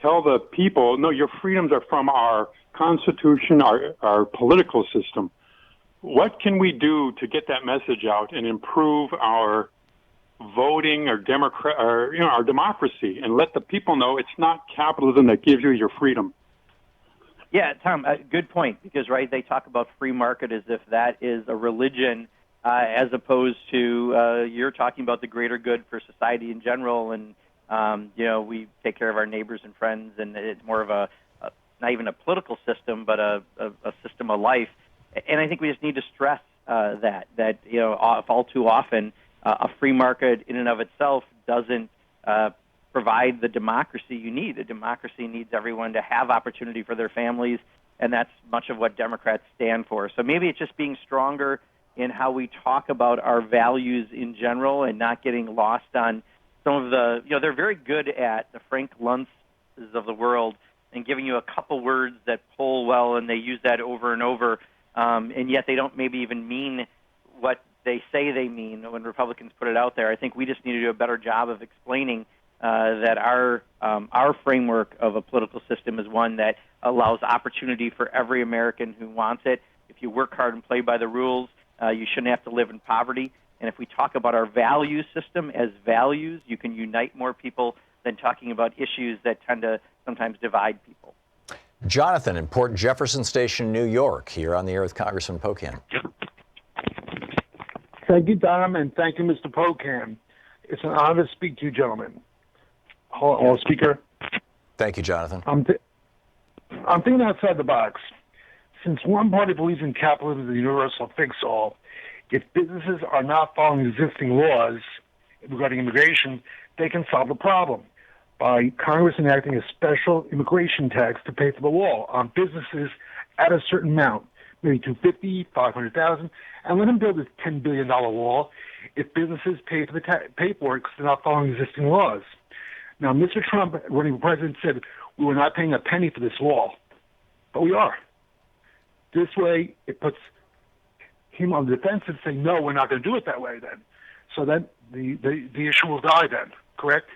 tell the people, no, your freedoms are from our Constitution, our political system. What can we do to get that message out and improve our voting or our democracy, and let the people know it's not capitalism that gives you your freedom? Yeah, Tom, good point, because, they talk about free market as if that is a religion, as opposed to you're talking about the greater good for society in general, and, we take care of our neighbors and friends, and it's more of a not even a political system, but a system of life. And I think we just need to stress that all too often a free market in and of itself doesn't provide the democracy you need. A democracy needs everyone to have opportunity for their families, and that's much of what Democrats stand for. So maybe it's just being stronger in how we talk about our values in general and not getting lost on some of the, they're very good at the Frank Luntzes of the world and giving you a couple words that pull well, and they use that over and over, and yet they don't maybe even mean what they say they mean when Republicans put it out there. I think we just need to do a better job of explaining that our framework of a political system is one that allows opportunity for every American who wants it. If you work hard and play by the rules, you shouldn't have to live in poverty. And if we talk about our value system as values, you can unite more people than talking about issues that tend to sometimes divide people. Jonathan in Port Jefferson Station, New York. You're on the air with Congressman Pocan. Thank you, Tom, and thank you, Mr. Pocan. It's an honor to speak to you, gentlemen. Hello, speaker. Thank you, Jonathan. I'm thinking outside the box. Since one party believes in capitalism as a universal fix-all, if businesses are not following existing laws regarding immigration, they can solve the problem by Congress enacting a special immigration tax to pay for the wall on businesses at a certain amount, maybe $250,000, $500,000, and let them build a $10 billion wall if businesses pay for pay for it because they're not following existing laws. Now, Mr. Trump, running for president, said we were not paying a penny for this wall, but we are. This way, it puts him on the defensive, saying, no, we're not going to do it that way then. So then the issue will die then, correct?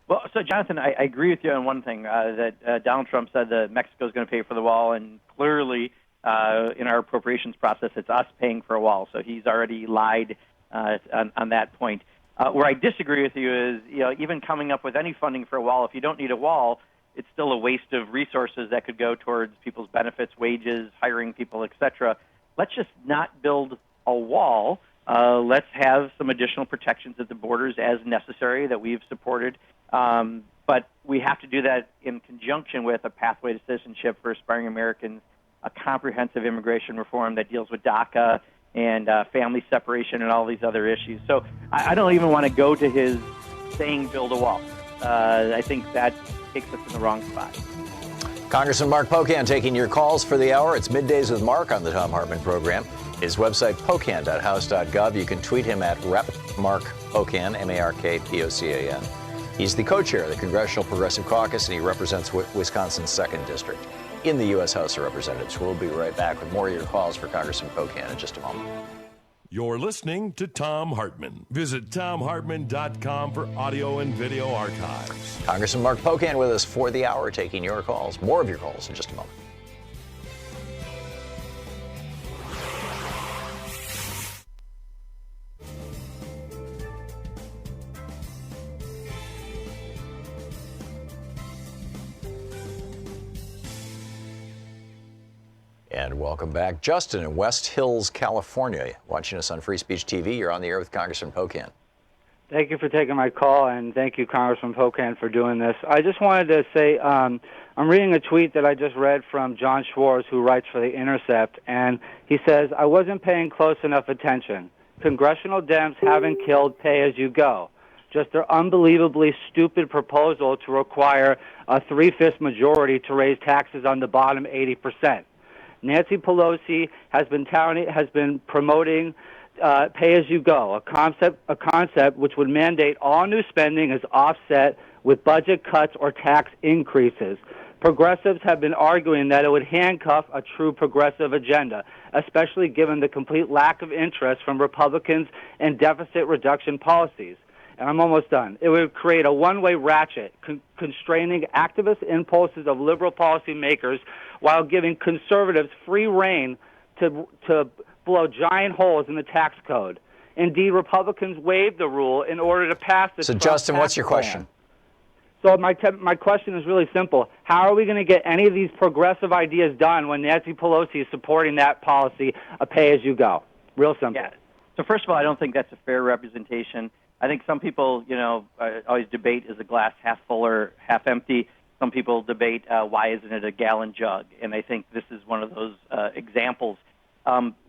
Well, so, Jonathan, I agree with you on one thing, that Donald Trump said that Mexico is going to pay for the wall, and clearly in our appropriations process, it's us paying for a wall. So he's already lied on that point. Where I disagree with you is, even coming up with any funding for a wall, if you don't need a wall, it's still a waste of resources that could go towards people's benefits, wages, hiring people, et cetera. Let's just not build a wall. Let's have some additional protections at the borders as necessary that we've supported. But we have to do that in conjunction with a pathway to citizenship for aspiring Americans, a comprehensive immigration reform that deals with DACA and family separation and all these other issues. So I don't even want to go to his saying build a wall. I think that takes us in the wrong spot. Congressman Mark Pocan taking your calls for the hour. It's Middays with Mark on the Thom Hartmann Program. His website, pocan.house.gov. You can tweet him at @RepMarkPocan, MarkPocan. He's the co-chair of the Congressional Progressive Caucus, and he represents Wisconsin's 2nd District in the U.S. House of Representatives. We'll be right back with more of your calls for Congressman Pocan in just a moment. You're listening to Thom Hartmann. Visit ThomHartmann.com for audio and video archives. Congressman Mark Pocan with us for the hour, taking your calls. More of your calls in just a moment. And welcome back. Justin in West Hills, California, watching us on Free Speech TV. You're on the air with Congressman Pocan. Thank you for taking my call, and thank you, Congressman Pocan, for doing this. I just wanted to say I'm reading a tweet that I just read from John Schwartz, who writes for The Intercept, and he says, I wasn't paying close enough attention. Congressional Dems haven't killed pay-as-you-go. Just their unbelievably stupid proposal to require a 3/5 majority to raise taxes on the bottom 80%. Nancy Pelosi has been promoting pay-as-you-go, a concept which would mandate all new spending is offset with budget cuts or tax increases. Progressives have been arguing that it would handcuff a true progressive agenda, especially given the complete lack of interest from Republicans in deficit reduction policies. And I'm almost done. It would create a one-way ratchet, constraining activist impulses of liberal policymakers while giving conservatives free rein to blow giant holes in the tax code. Indeed, Republicans waived the rule in order to pass the Trump Justin, tax what's your question? So my question is really simple. How are we going to get any of these progressive ideas done when Nancy Pelosi is supporting that policy of pay-as-you-go? Real simple. Yeah. So first of all, I don't think that's a fair representation. I think some people, always debate is the glass half full or half empty. Some people debate why isn't it a gallon jug, and I think this is one of those examples.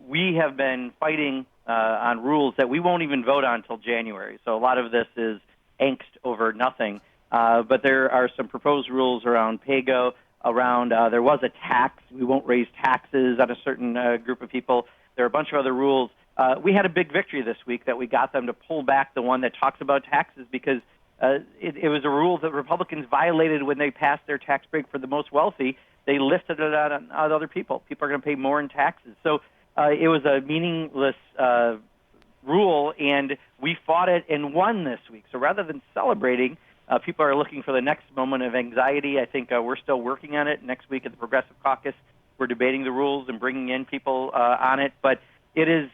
We have been fighting on rules that we won't even vote on until January. So a lot of this is angst over nothing. But there are some proposed rules around PAYGO, around there was a tax. We won't raise taxes on a certain group of people. There are a bunch of other rules. We had a big victory this week that we got them to pull back the one that talks about taxes because it was a rule that Republicans violated when they passed their tax break for the most wealthy. They lifted it on other people. People are going to pay more in taxes. So it was a meaningless rule, and we fought it and won this week. So rather than celebrating, people are looking for the next moment of anxiety. I think we're still working on it. Next week at the Progressive Caucus, we're debating the rules and bringing in people on it. But it is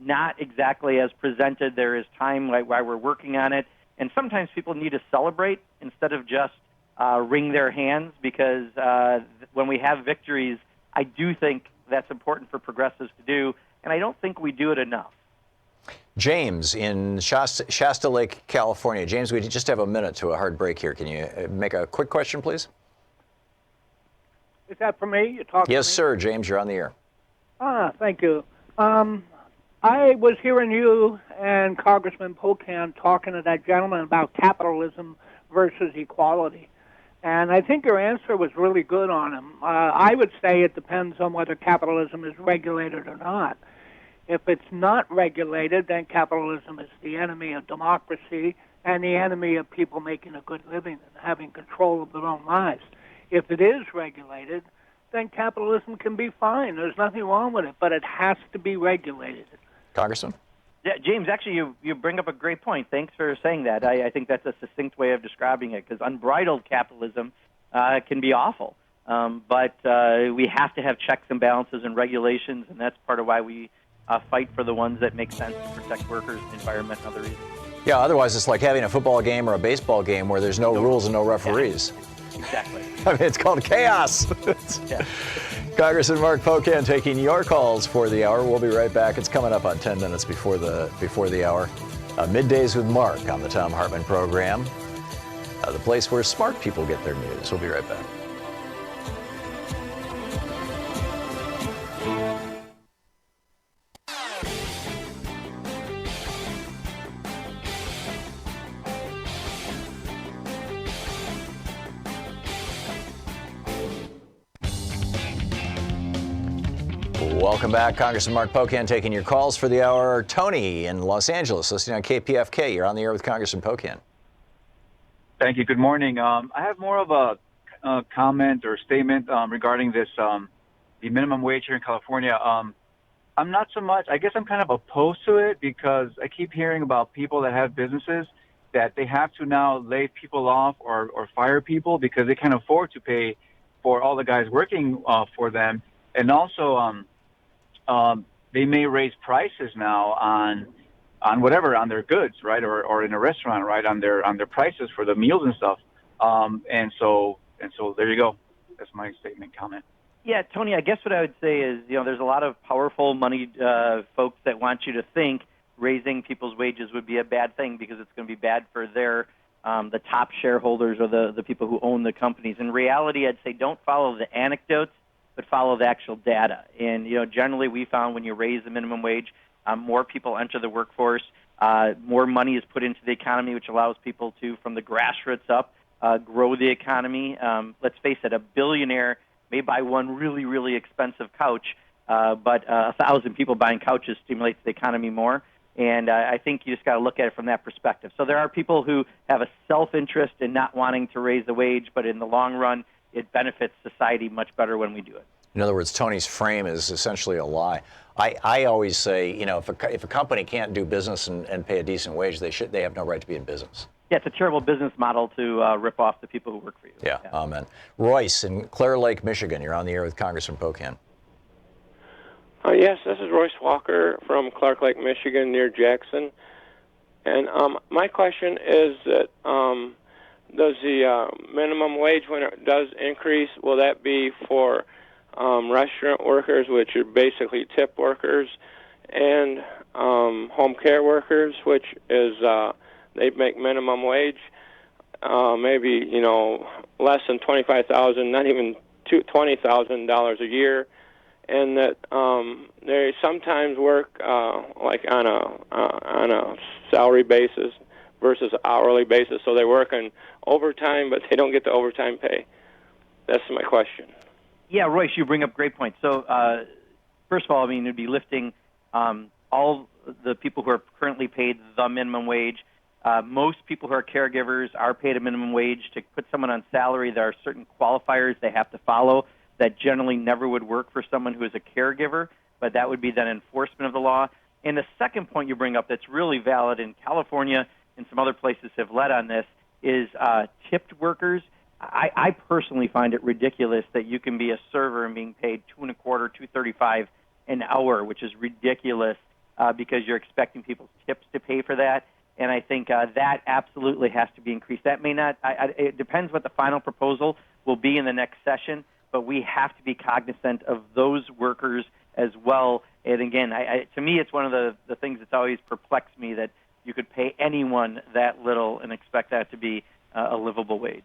not exactly as presented. There is time while we're working on it. And sometimes people need to celebrate instead of just wring their hands because when we have victories, I do think that's important for progressives to do, and I don't think we do it enough. James in Shasta Lake, California. James, we just have a minute to a hard break here. Can you make a quick question, please? Is that for me? You're talking Yes, to me? sir. James, you're on the air. Thank you. I was hearing you and Congressman Pocan talking to that gentleman about capitalism versus equality. And I think your answer was really good on him. I would say it depends on whether capitalism is regulated or not. If it's not regulated, then capitalism is the enemy of democracy and the enemy of people making a good living and having control of their own lives. If it is regulated, then capitalism can be fine. There's nothing wrong with it, but it has to be regulated. Congressman? Yeah, James, actually, you bring up a great point. Thanks for saying that. I think that's a succinct way of describing it, because unbridled capitalism can be awful. But we have to have checks and balances and regulations, and that's part of why we fight for the ones that make sense to protect workers, the environment, and other reasons. Yeah, otherwise it's like having a football game or a baseball game where there's no rules and no referees. Yeah, exactly. I mean, it's called chaos. Yeah. Congressman Mark Pocan taking your calls for the hour. We'll be right back. It's coming up on 10 minutes before the hour. Middays with Mark on the Thom Hartmann Program, the place where smart people get their news. We'll be right back. Welcome back. Congressman Mark Pocan taking your calls for the hour. Tony in Los Angeles, listening on KPFK. You're on the air with Congressman Pocan. Thank you. Good morning. I have more of a comment or statement regarding this, the minimum wage here in California. I'm not so much, I guess I'm kind of opposed to it because I keep hearing about people that have businesses that they have to now lay people off or fire people because they can't afford to pay for all the guys working for them. And also, they may raise prices now on whatever, on their goods, right, or in a restaurant, right, on their prices for the meals and stuff. And so there you go. That's my statement, comment. Yeah, Tony, I guess what I would say is, there's a lot of powerful money folks that want you to think raising people's wages would be a bad thing because it's going to be bad for their the top shareholders or the people who own the companies. In reality, I'd say don't follow the anecdotes, but follow the actual data. And, generally we found when you raise the minimum wage, more people enter the workforce, more money is put into the economy, which allows people to, from the grassroots up, grow the economy. Let's face it, a billionaire may buy one really, really expensive couch, but 1,000 people buying couches stimulates the economy more. And I think you just got to look at it from that perspective. So there are people who have a self-interest in not wanting to raise the wage, but in the long run, it benefits society much better when we do it. In other words, Tony's frame is essentially a lie. I always say, if a company can't do business and pay a decent wage, they have no right to be in business. Yeah, it's a terrible business model to rip off the people who work for you. Yeah, amen. Royce in Clear Lake, Michigan. You're on the air with Congressman Pocan. Yes, this is Royce Walker from Clark Lake, Michigan, near Jackson. And my question is that does the minimum wage, when it does increase, will that be for restaurant workers, which are basically tip workers, and home care workers, which is they make minimum wage, maybe less than $25,000, not even $20,000 a year, and that they sometimes work like on a salary basis versus hourly basis, so they work on overtime, but they don't get the overtime pay. That's my question. Yeah, Royce, you bring up great points. So, first of all, it'd be lifting all the people who are currently paid the minimum wage. Most people who are caregivers are paid a minimum wage. To put someone on salary, there are certain qualifiers they have to follow that generally never would work for someone who is a caregiver, but that would be then enforcement of the law. And the second point you bring up that's really valid, in California and some other places have led on this, is tipped workers. I personally find it ridiculous that you can be a server and being paid $2.25, $2.35 an hour, which is ridiculous because you're expecting people's tips to pay for that. And I think that absolutely has to be increased. That may not, it depends what the final proposal will be in the next session, but we have to be cognizant of those workers as well. And again, to me, it's one of the things that's always perplexed me, that you could pay anyone that little and expect that to be a livable wage.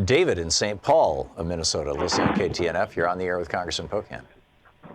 David in St. Paul, Minnesota, listening to KTNF. You're on the air with Congressman Pocan.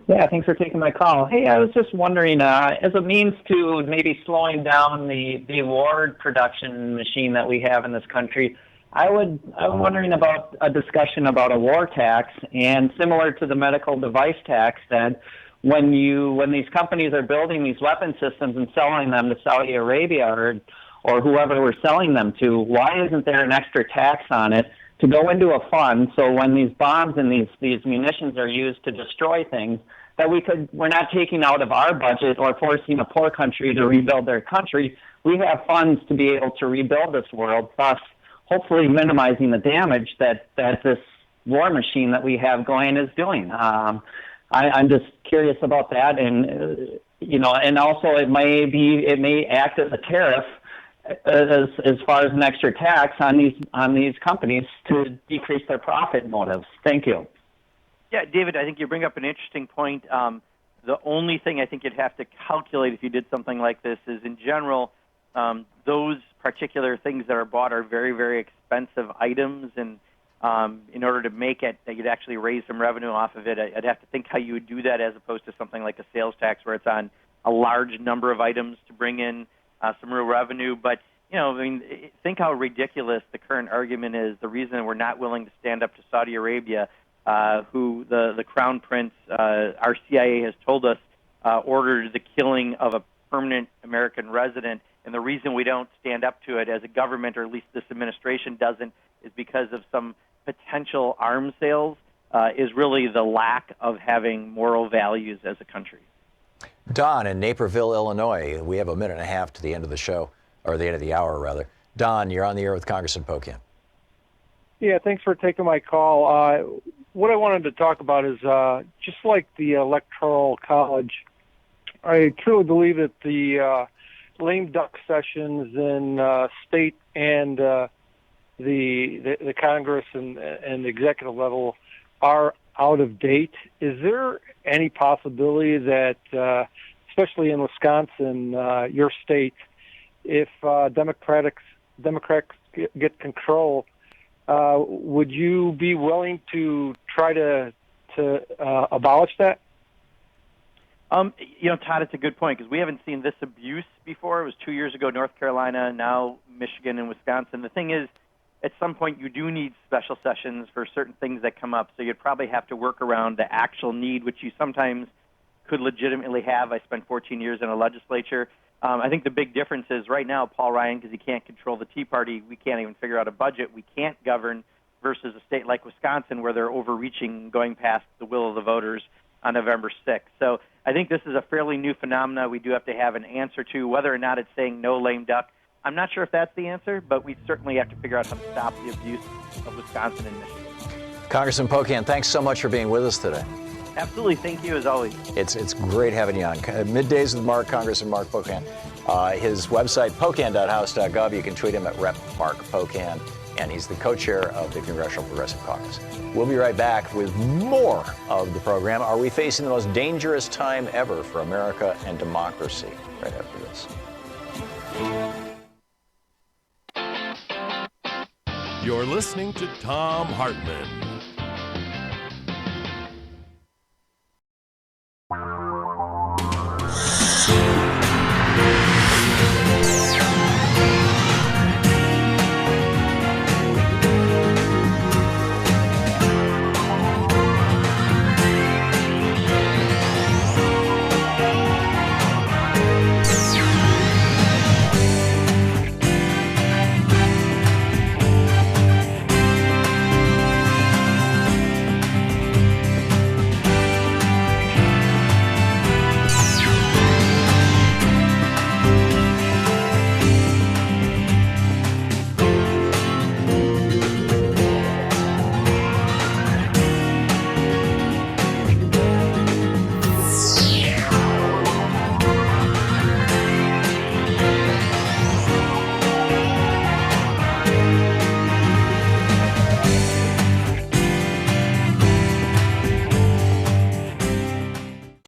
Yeah, thanks for taking my call. Hey, I was just wondering, as a means to maybe slowing down the award production machine that we have in this country, I'm wondering about a discussion about a war tax, and similar to the medical device tax, that when these companies are building these weapon systems and selling them to Saudi Arabia or whoever we're selling them to, why isn't there an extra tax on it to go into a fund, so when these bombs and these munitions are used to destroy things, that we're not taking out of our budget or forcing a poor country to rebuild their country. We have funds to be able to rebuild this world, thus hopefully minimizing the damage that this war machine that we have going is doing. I'm just curious about that, and and also it may act as a tariff as far as an extra tax on these companies to decrease their profit motives. Thank you. Yeah, David, I think you bring up an interesting point. The only thing I think you'd have to calculate if you did something like this is, in general, those particular things that are bought are very, very expensive items, and in order to make it, that you'd actually raise some revenue off of it. I'd have to think how you would do that as opposed to something like a sales tax where it's on a large number of items to bring in some real revenue. But, think how ridiculous the current argument is. The reason we're not willing to stand up to Saudi Arabia, who the Crown Prince, our CIA has told us, ordered the killing of a permanent American resident. And the reason we don't stand up to it as a government, or at least this administration doesn't, is because of some potential arms sales, is really the lack of having moral values as a country. Don in Naperville, Illinois. We have a minute and a half to the end of the show, or the end of the hour, rather. Don, you're on the air with Congressman Pocan. Yeah, thanks for taking my call. What I wanted to talk about is just like the Electoral College, I truly believe that the lame duck sessions in state and the Congress and the executive level are out of date. Is there any possibility that, especially in Wisconsin, your state, if Democrats get control, would you be willing to try to abolish that? Todd, it's a good point because we haven't seen this abuse before. It was 2 years ago, North Carolina, now Michigan and Wisconsin. The thing is, at some point, you do need special sessions for certain things that come up, so you'd probably have to work around the actual need, which you sometimes could legitimately have. I spent 14 years in a legislature. I think the big difference is right now, Paul Ryan, because he can't control the Tea Party, we can't even figure out a budget. We can't govern versus a state like Wisconsin where they're overreaching, going past the will of the voters on November 6th. So I think this is a fairly new phenomena we do have to have an answer to. Whether or not it's saying no lame duck, I'm not sure if that's the answer, but we certainly have to figure out how to stop the abuse of Wisconsin and Michigan. Congressman Pocan, thanks so much for being with us today. Absolutely. Thank you, as always. It's great having you on. Middays with Mark, Congressman Mark Pocan. His website, pocan.house.gov. You can tweet him at Rep. Mark Pocan, and he's the co-chair of the Congressional Progressive Caucus. We'll be right back with more of the program. Are we facing the most dangerous time ever for America and democracy? Right after this. You're listening to Thom Hartmann.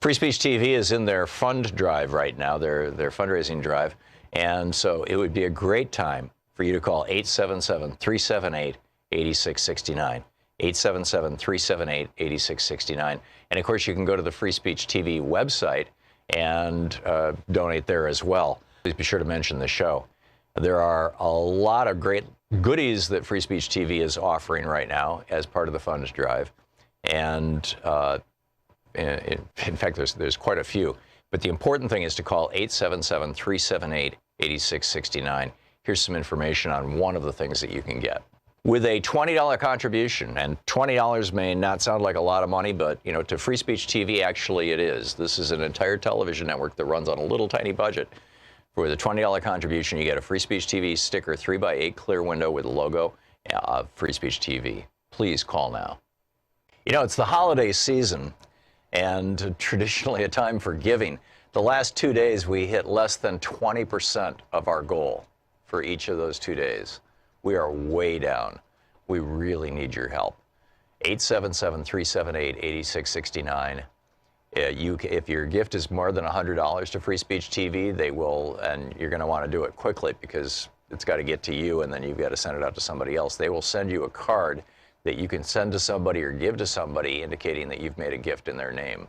Free Speech TV is in their fund drive right now, their fundraising drive, and so it would be a great time for you to call 877-378-8669, 877-378-8669, and of course you can go to the Free Speech TV website and donate there as well. Please be sure to mention the show. There are a lot of great goodies that Free Speech TV is offering right now as part of the funds drive, and in fact, there's quite a few. But the important thing is to call 877-378-8669. Here's some information on one of the things that you can get. With a $20 contribution, and $20 may not sound like a lot of money, but to Free Speech TV, actually it is. This is an entire television network that runs on a little tiny budget. With a $20 contribution, you get a Free Speech TV sticker, 3x8 clear window with the logo of Free Speech TV. Please call now. It's the holiday season, and traditionally a time for giving. The last 2 days, we hit less than 20% of our goal for each of those 2 days. We are way down. We really need your help. 877-378-8669. If your gift is more than $100 to Free Speech TV, they will, and you're going to want to do it quickly because it's got to get to you, and then you've got to send it out to somebody else. They will send you a card that you can send to somebody or give to somebody indicating that you've made a gift in their name.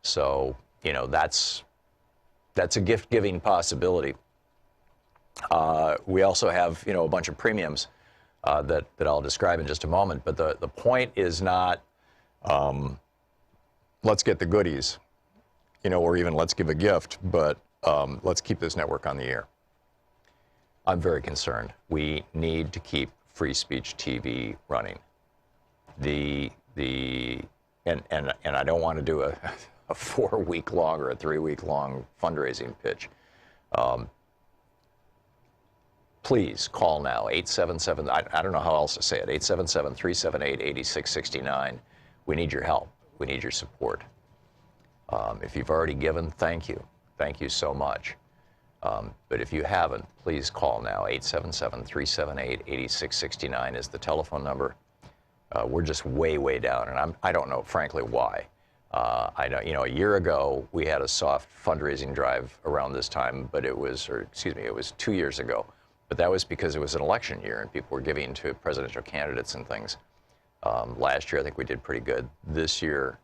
So, that's a gift-giving possibility. We also have, a bunch of premiums that I'll describe in just a moment. But the point is not, let's get the goodies, or even let's give a gift, but let's keep this network on the air. I'm very concerned. We need to keep Free Speech TV running. And I don't want to do a 4-week long or a 3-week long fundraising pitch. Please call now, 877, I don't know how else to say it, 877-378-8669. We need your help. We need your support. If you've already given, thank you. Thank you so much. But if you haven't, please call now, 877-378-8669 is the telephone number. We're just way, way down, and I don't know, frankly, why. I know, a year ago we had a soft fundraising drive around this time, but it was 2 years ago. But that was because it was an election year and people were giving to presidential candidates and things. Last year, I think we did pretty good. This year,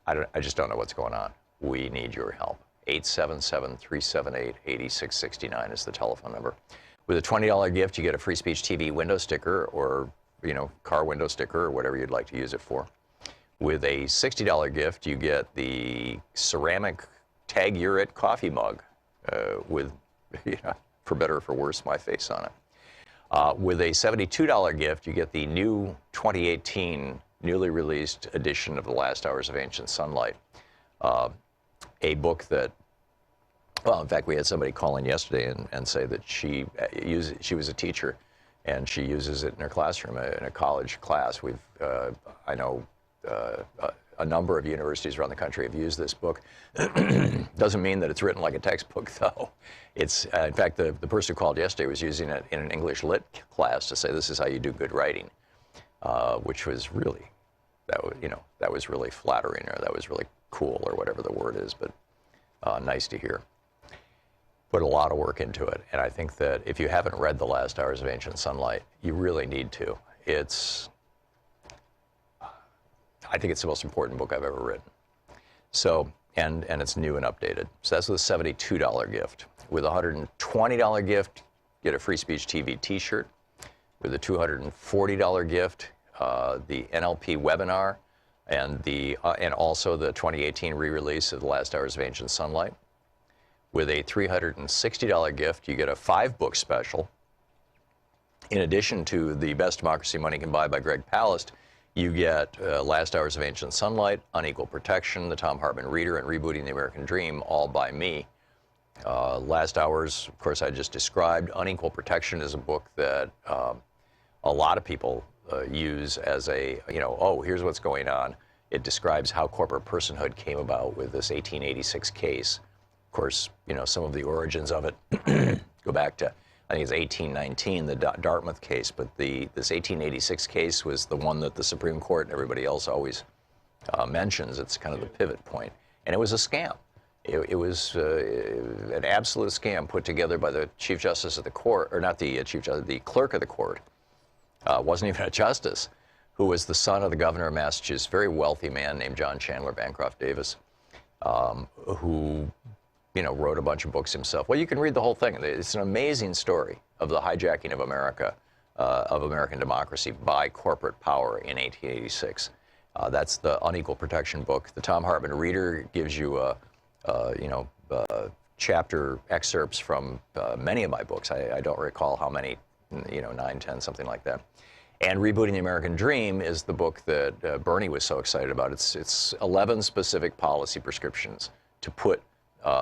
I just don't know what's going on. We need your help. 877-378-8669 is the telephone number. With a $20 gift, you get a free speech TV window sticker or, car window sticker or whatever you'd like to use it for. With a $60 gift, you get the ceramic Tag You're It coffee mug with, for better or for worse, my face on it. With a $72 gift, you get the new 2018 newly released edition of The Last Hours of Ancient Sunlight, a book that, well, in fact, we had somebody call in yesterday and say that she was a teacher and she uses it in her classroom, in a college class. I know a number of universities around the country have used this book. Doesn't mean that it's written like a textbook, though. It's, in fact, the person who called yesterday was using it in an English lit class to say this is how you do good writing, which was really, that was really flattering, or that was really cool, or whatever the word is, but nice to hear. Put a lot of work into it, and I think that if you haven't read The Last Hours of Ancient Sunlight, you really need to. I think it's the most important book I've ever written. So, and it's new and updated. So that's with a $72 gift. With a $120 gift, get a Free Speech TV t-shirt. With a $240 gift, the NLP webinar, and also the 2018 re-release of The Last Hours of Ancient Sunlight. With a $360 gift, you get a 5-book special. In addition to The Best Democracy Money Can Buy by Greg Palast, you get Last Hours of Ancient Sunlight, Unequal Protection, The Thom Hartmann Reader, and Rebooting the American Dream, all by me. Last Hours, of course, I just described. Unequal Protection is a book that a lot of people use as a, oh, here's what's going on. It describes how corporate personhood came about with this 1886 case. Of course, some of the origins of it go back to, I think it's 1819, the Dartmouth case, but this 1886 case was the one that the Supreme Court and everybody else always mentions. It's kind of the pivot point. And it was a scam. It was an absolute scam put together by the Chief Justice of the court, or not the Chief Justice, the clerk of the court. Wasn't even a justice, who was the son of the governor of Massachusetts, very wealthy man named John Chandler Bancroft Davis, who wrote a bunch of books himself. Well, you can read the whole thing. It's an amazing story of the hijacking of America, of American democracy by corporate power in 1886. That's the Unequal Protection book. The Thom Hartmann Reader gives you chapter excerpts from many of my books. I don't recall how many, 9, 10, something like that. And Rebooting the American Dream is the book that Bernie was so excited about. It's 11 specific policy prescriptions to put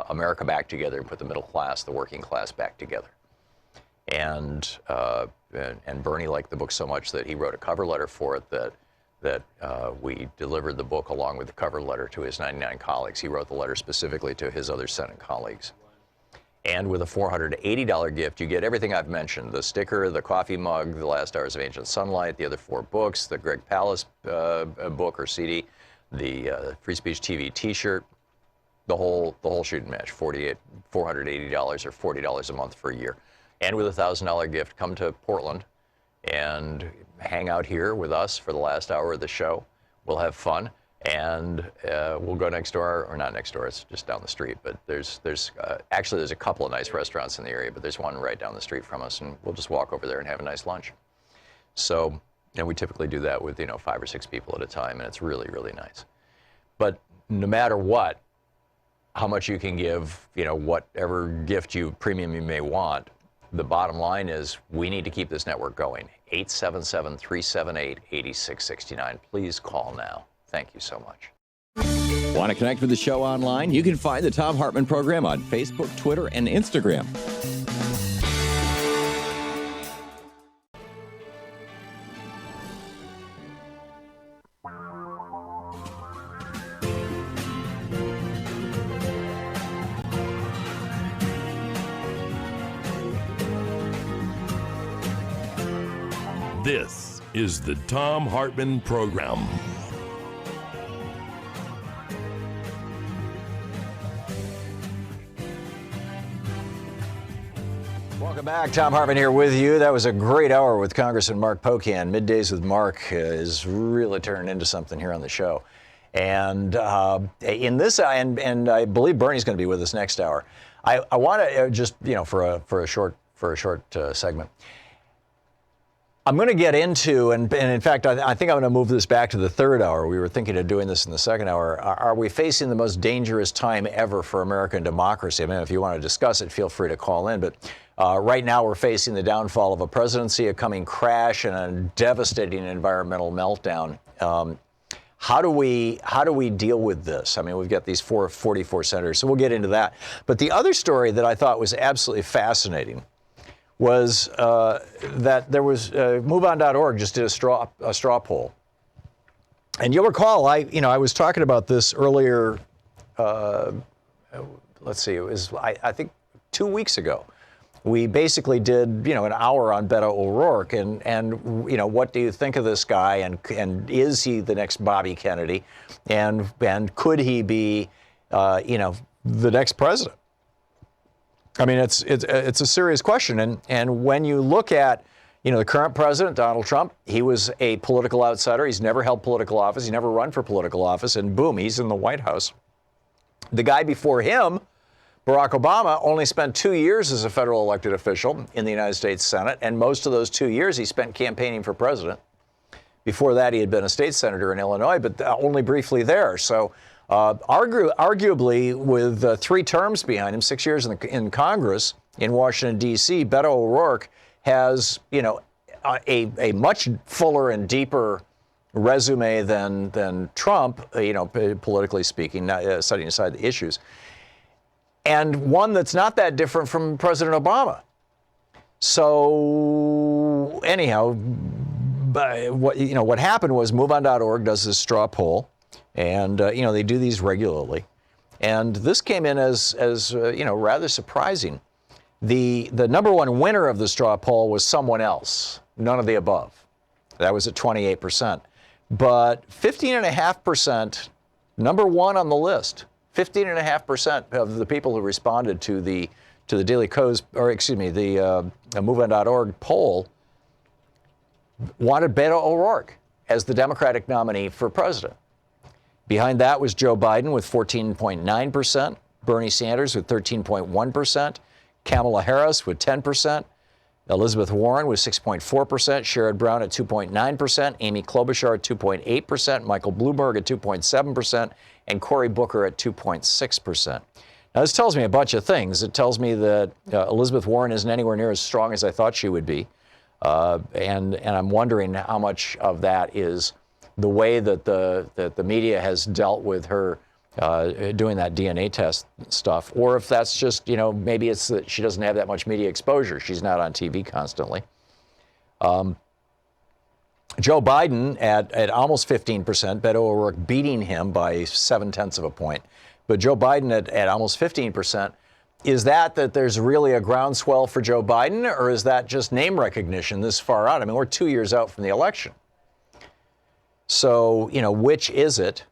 America back together and put the middle class, the working class, back together. And Bernie liked the book so much that he wrote a cover letter for it that we delivered the book along with the cover letter to his 99 colleagues. He wrote the letter specifically to his other Senate colleagues. And with a $480 gift, you get everything I've mentioned: the sticker, the coffee mug, The Last Hours of Ancient Sunlight, the other 4 books, the Greg Palast book or CD, the Free Speech TV t-shirt, the whole shooting match, $480 or $40 a month for a year. And with a $1,000 gift, come to Portland and hang out here with us for the last hour of the show. We'll have fun, and we'll go next door, or not next door, it's just down the street, but there's a couple of nice restaurants in the area, but there's one right down the street from us, and we'll just walk over there and have a nice lunch. So, we typically do that with, 5 or 6 people at a time, and it's really, really nice. But no matter what, how much you can give, whatever gift premium you may want, the bottom line is we need to keep this network going. 877-378-8669. Please call now. Thank you so much. Want to connect with the show online? You can find the Thom Hartmann Program on Facebook, Twitter, and Instagram. This is the Thom Hartmann Program. Welcome back. Thom Hartmann here with you. That was a great hour with Congressman Mark Pocan. Middays with Mark is really turning into something here on the show. And in this, and I believe Bernie's going to be with us next hour. I want to just, for a short segment. I'm going to get into, and in fact, I think I'm going to move this back to the third hour. We were thinking of doing this in the second hour. Are we facing the most dangerous time ever for American democracy? I mean, if you want to discuss it, feel free to call in. But right now, we're facing the downfall of a presidency, a coming crash, and a devastating environmental meltdown. How do we deal with this? I mean, we've got these 44 senators, so we'll get into that. But the other story that I thought was absolutely fascinating was that there was MoveOn.org just did a straw poll, and you'll recall I was talking about this earlier. Let's see, it was I think 2 weeks ago. We basically did an hour on Beto O'Rourke and what do you think of this guy and is he the next Bobby Kennedy and could he be the next president? I mean, it's a serious question, and when you look at the current president, Donald Trump, he was a political outsider. He's never held political office. He never run for political office, and boom, he's in the White House. The guy before him, Barack Obama, only spent 2 years as a federal elected official in the United States Senate, and most of those 2 years he spent campaigning for president. Before that, he had been a state senator in Illinois, but only briefly there. So arguably, with 3 terms behind him, 6 years in Congress in Washington, D.C., Beto O'Rourke has, a much fuller and deeper resume than Trump, politically speaking, setting aside the issues, and one that's not that different from President Obama. So anyhow, what happened was MoveOn.org does this straw poll. And, they do these regularly. And this came in as rather surprising. The number one winner of the straw poll was someone else, none of the above. That was at 28%. But 15.5%, number one on the list, 15.5% of the people who responded to the Daily Kos, or excuse me, the MoveOn.org poll wanted Beto O'Rourke as the Democratic nominee for president. Behind that was Joe Biden with 14.9%, Bernie Sanders with 13.1%, Kamala Harris with 10%, Elizabeth Warren with 6.4%, Sherrod Brown at 2.9%, Amy Klobuchar at 2.8%, Michael Bloomberg at 2.7%, and Cory Booker at 2.6%. Now, this tells me a bunch of things. It tells me that Elizabeth Warren isn't anywhere near as strong as I thought she would be, and I'm wondering how much of that is the way that the media has dealt with her doing that DNA test stuff, or if that's just, maybe it's that she doesn't have that much media exposure. She's not on TV constantly. Joe Biden at almost 15%, Beto O'Rourke beating him by 0.7 of a point. But Joe Biden at almost 15%, is that there's really a groundswell for Joe Biden, or is that just name recognition this far out? I mean, we're 2 years out from the election. So, which is it?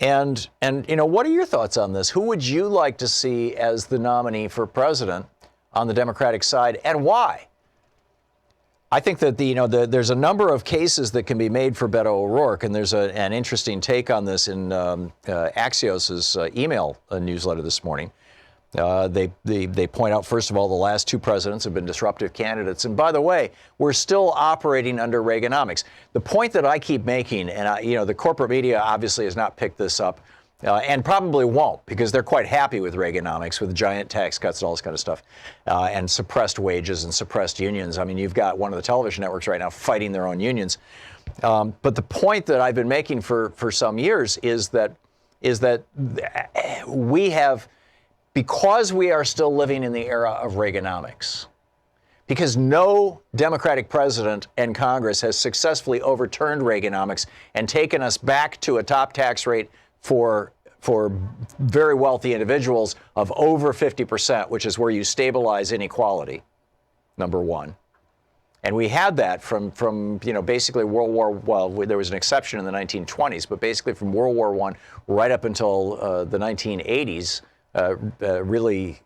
And what are your thoughts on this? Who would you like to see as the nominee for president on the Democratic side, and why? I think that there's a number of cases that can be made for Beto O'Rourke, and there's an interesting take on this in Axios's email newsletter this morning. They point out, first of all, the last 2 presidents have been disruptive candidates. And by the way, we're still operating under Reaganomics. The point that I keep making, and the corporate media obviously has not picked this up, and probably won't, because they're quite happy with Reaganomics, with giant tax cuts and all this kind of stuff, and suppressed wages and suppressed unions. I mean, you've got one of the television networks right now fighting their own unions. But the point that I've been making for some years is that we have, because we are still living in the era of Reaganomics, because no Democratic president and Congress has successfully overturned Reaganomics and taken us back to a top tax rate for very wealthy individuals of over 50%, which is where you stabilize inequality, number one. And we had that from basically World War, well, there was an exception in the 1920s, but basically from World War I right up until the 1980s, really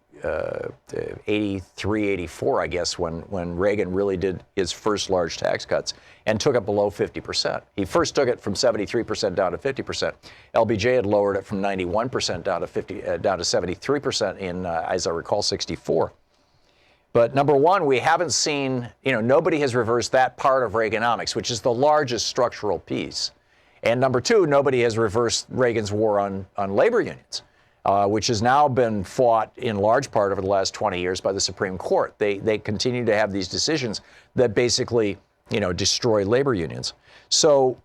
83, 84, I guess, when Reagan really did his first large tax cuts and took it below 50%. He first took it from 73% down to 50%. LBJ had lowered it from 91% down to 73% in, as I recall, 64. But number one, we haven't seen, nobody has reversed that part of Reaganomics, which is the largest structural piece. And number two, nobody has reversed Reagan's war on labor unions, which has now been fought in large part over the last 20 years by the Supreme Court. They continue to have these decisions that basically, destroy labor unions. So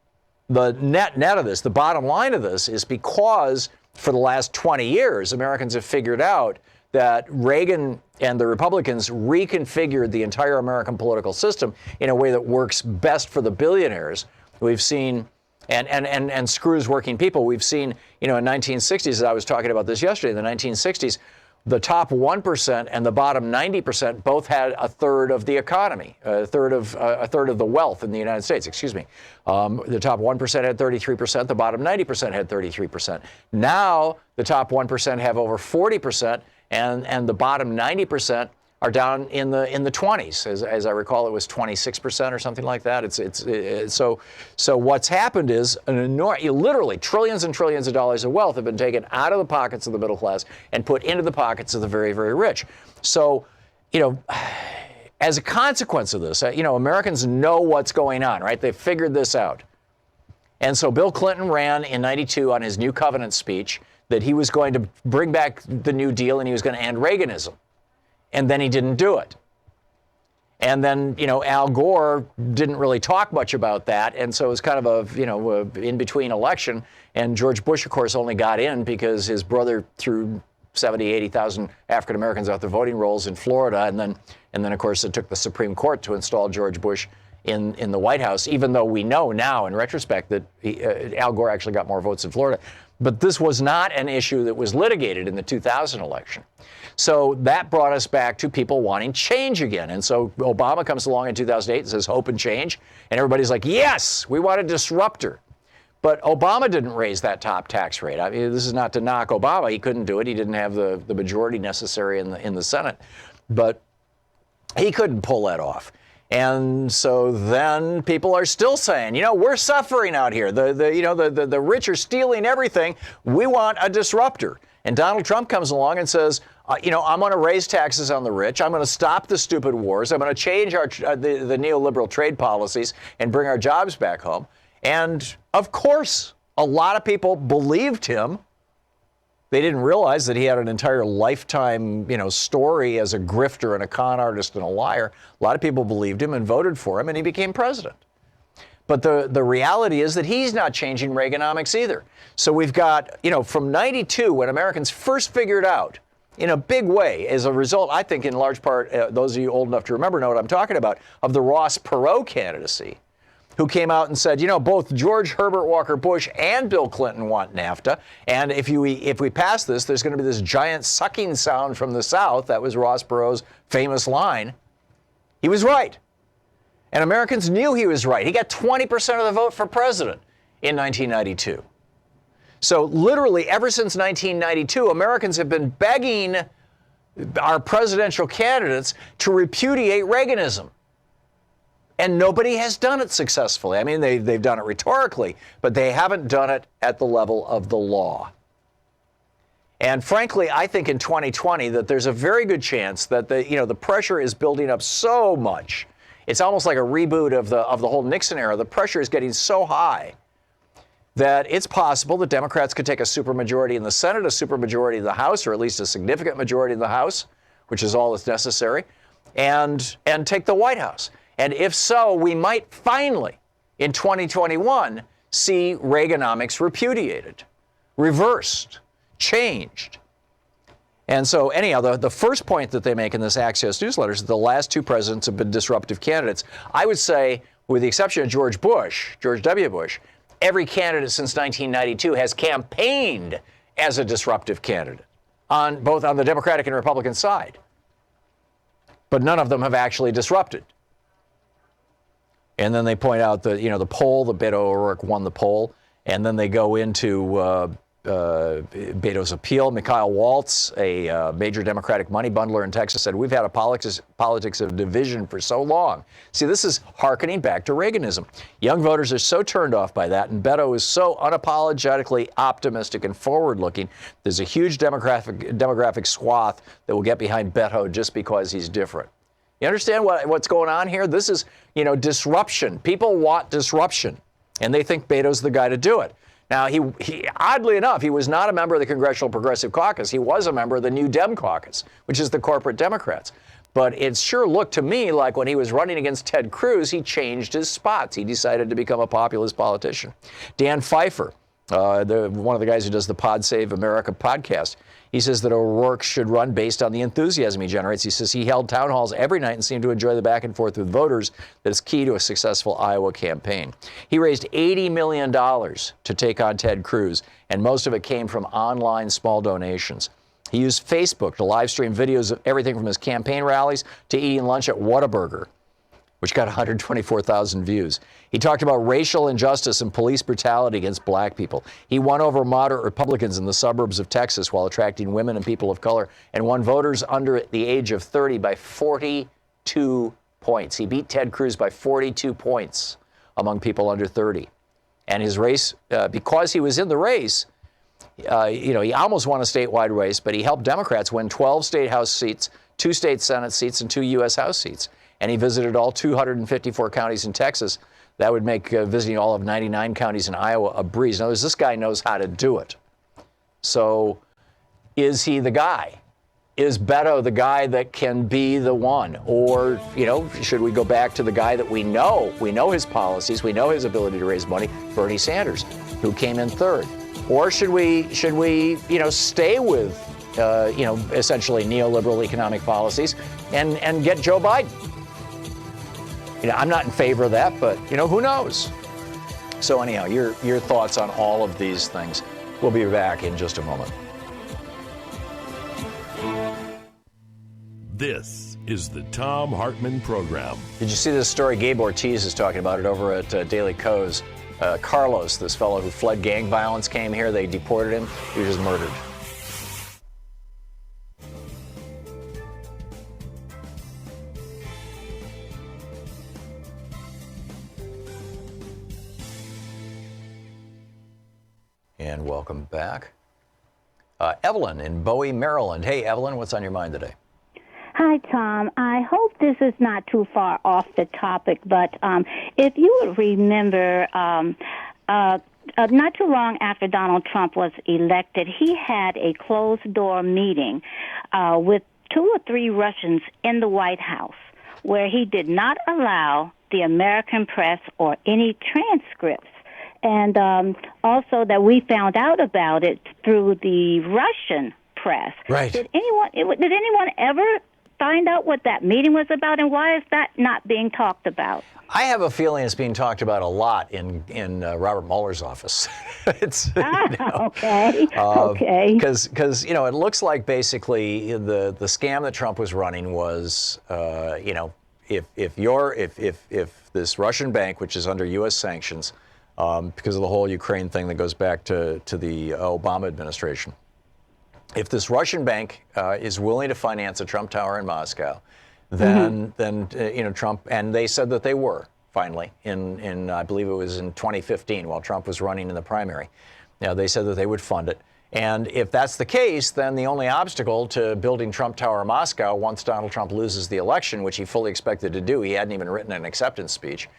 the net of this, the bottom line of this, is because for the last 20 years, Americans have figured out that Reagan and the Republicans reconfigured the entire American political system in a way that works best for the billionaires. We've seen, and screws working people. We've seen, in 1960s, as I was talking about this yesterday, in the 1960s, the top 1% and the bottom 90% both had a third of the economy, a third of the wealth in the United States. Excuse me. The top 1% had 33%. The bottom 90% had 33%. Now the top 1% have over 40%, and the bottom 90% are down in the 20s. As I recall, it was 26% or something like that. So what's happened is literally trillions and trillions of dollars of wealth have been taken out of the pockets of the middle class and put into the pockets of the very, very rich. So, as a consequence of this, Americans know what's going on, right? They've figured this out. And so Bill Clinton ran in '92 on his New Covenant speech that he was going to bring back the New Deal and he was going to end Reaganism. And then he didn't do it. And then, Al Gore didn't really talk much about that. And so it was kind of a in-between election. And George Bush, of course, only got in because his brother threw 70, 80,000 African Americans out the voting rolls in Florida. And then, of course, it took the Supreme Court to install George Bush in the White House, even though we know now in retrospect that Al Gore actually got more votes in Florida. But this was not an issue that was litigated in the 2000 election. So that brought us back to people wanting change again. And so Obama comes along in 2008 and says hope and change. And everybody's like, yes, we want a disruptor. But Obama didn't raise that top tax rate. I mean, this is not to knock Obama. He couldn't do it. He didn't have the majority necessary in the Senate. But he couldn't pull that off. And so then people are still saying, we're suffering out here. The rich are stealing everything. We want a disruptor. And Donald Trump comes along and says, I'm going to raise taxes on the rich. I'm going to stop the stupid wars. I'm going to change the neoliberal trade policies and bring our jobs back home. And of course, a lot of people believed him. They didn't realize that he had an entire lifetime, story as a grifter and a con artist and a liar. A lot of people believed him and voted for him, and he became president. But the reality is that he's not changing Reaganomics either. So we've got, from '92, when Americans first figured out, in a big way, as a result, I think in large part, those of you old enough to remember know what I'm talking about, of the Ross Perot candidacy, who came out and said, both George Herbert Walker Bush and Bill Clinton want NAFTA. And if we pass this, there's going to be this giant sucking sound from the South. That was Ross Perot's famous line. He was right. And Americans knew he was right. He got 20% of the vote for president in 1992. So literally ever since 1992, Americans have been begging our presidential candidates to repudiate Reaganism. And nobody has done it successfully. I mean, they've done it rhetorically, but they haven't done it at the level of the law. And frankly, I think in 2020 that there's a very good chance that the pressure is building up so much. It's almost like a reboot of the whole Nixon era. The pressure is getting so high that it's possible that Democrats could take a supermajority in the Senate, a supermajority in the House, or at least a significant majority in the House, which is all that's necessary, and take the White House. And if so, we might finally, in 2021, see Reaganomics repudiated, reversed, changed. And so anyhow, the first point that they make in this Axios newsletter is that the last two presidents have been disruptive candidates. I would say, with the exception of George W. Bush, every candidate since 1992 has campaigned as a disruptive candidate, both on the Democratic and Republican side. But none of them have actually disrupted. And then they point out that, the poll, that Beto O'Rourke won the poll. And then they go into Beto's appeal. Mikhail Waltz, a major Democratic money bundler in Texas, said, we've had a politics of division for so long. See, this is hearkening back to Reaganism. Young voters are so turned off by that, and Beto is so unapologetically optimistic and forward-looking. There's a huge demographic swath that will get behind Beto just because he's different. You understand what's going on here? This is, disruption. People want disruption, and they think Beto's the guy to do it. Now, he oddly enough, he was not a member of the Congressional Progressive Caucus. He was a member of the New Dem Caucus, which is the corporate Democrats. But it sure looked to me like when he was running against Ted Cruz, he changed his spots. He decided to become a populist politician. Dan Pfeiffer, one of the guys who does the Pod Save America podcast, he says that O'Rourke should run based on the enthusiasm he generates. He says he held town halls every night and seemed to enjoy the back and forth with voters that is key to a successful Iowa campaign. He raised $80 million to take on Ted Cruz, and most of it came from online small donations. He used Facebook to live stream videos of everything from his campaign rallies to eating lunch at Whataburger, which got 124,000 views. He talked about racial injustice and police brutality against black people. He won over moderate Republicans in the suburbs of Texas while attracting women and people of color, and won voters under the age of 30 by 42 points. He beat Ted Cruz by 42 points among people under 30. And his race, because he was in the race, he almost won a statewide race, but he helped Democrats win 12 state House seats, 2 state Senate seats, and 2 U.S. House seats. And he visited all 254 counties in Texas. That would make visiting all of 99 counties in Iowa a breeze. In other words, this guy knows how to do it. So is he the guy? Is Beto the guy that can be the one? Or, should we go back to the guy that we know? We know his policies. We know his ability to raise money, Bernie Sanders, who came in third. Or should we stay with, essentially neoliberal economic policies and get Joe Biden? I'm not in favor of that, but, who knows? So anyhow, your thoughts on all of these things. We'll be back in just a moment. This is the Thom Hartmann Program. Did you see this story? Gabe Ortiz is talking about it over at Daily Kos. Carlos, this fellow who fled gang violence, came here. They deported him. He was just murdered. And welcome back. Evelyn in Bowie, Maryland. Hey, Evelyn, what's on your mind today? Hi, Tom. I hope this is not too far off the topic, but if you would remember, not too long after Donald Trump was elected, he had a closed-door meeting with 2 or 3 Russians in the White House where he did not allow the American press or any transcripts. And also that we found out about it through the Russian press. Right. Did anyone ever find out what that meeting was about, and why is that not being talked about? I have a feeling it's being talked about a lot in Robert Mueller's office. Okay. Okay. Because it looks like basically the scam that Trump was running was if this Russian bank, which is under U.S. sanctions, because of the whole Ukraine thing that goes back to the Obama administration. If this Russian bank is willing to finance a Trump Tower in Moscow, then Trump, and they said that they were finally in I believe it was in 2015 while Trump was running in the primary. They said that they would fund it. And if that's the case, then the only obstacle to building Trump Tower in Moscow once Donald Trump loses the election, which he fully expected to do, he hadn't even written an acceptance speech,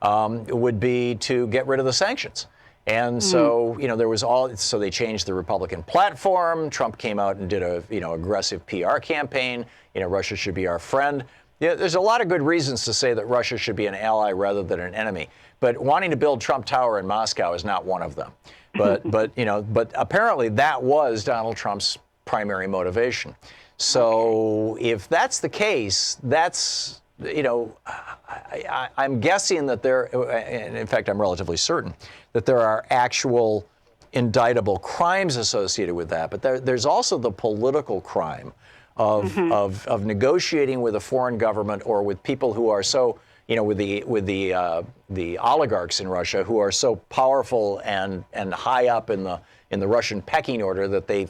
would be to get rid of the sanctions. And so, there was so they changed the Republican platform. Trump came out and did a, aggressive PR campaign. Russia should be our friend. There's a lot of good reasons to say that Russia should be an ally rather than an enemy. But wanting to build Trump Tower in Moscow is not one of them. But apparently that was Donald Trump's primary motivation. So if that's the case, that's, I'm guessing that and in fact, I'm relatively certain that there are actual indictable crimes associated with that. But there's also the political crime of negotiating with a foreign government or with people who are so, with the oligarchs in Russia who are so powerful and high up in the Russian pecking order that they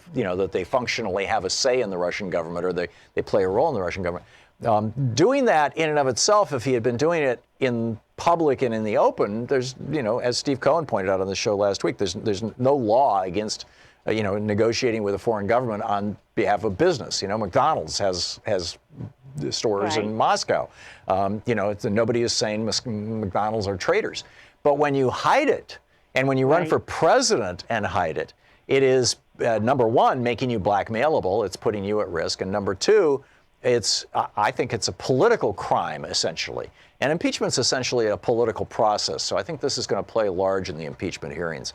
functionally have a say in the Russian government, or they play a role in the Russian government. Doing that in and of itself, if he had been doing it in public and in the open, there's, as Steve Cohen pointed out on the show last week, there's no law against, negotiating with a foreign government on behalf of business. McDonald's has stores in Moscow. Nobody is saying McDonald's are traitors. But when you hide it, and when you run for president and hide it, it is, number one, making you blackmailable. It's putting you at risk. And number two, I think it's a political crime, essentially. And impeachment's essentially a political process. So I think this is going to play large in the impeachment hearings.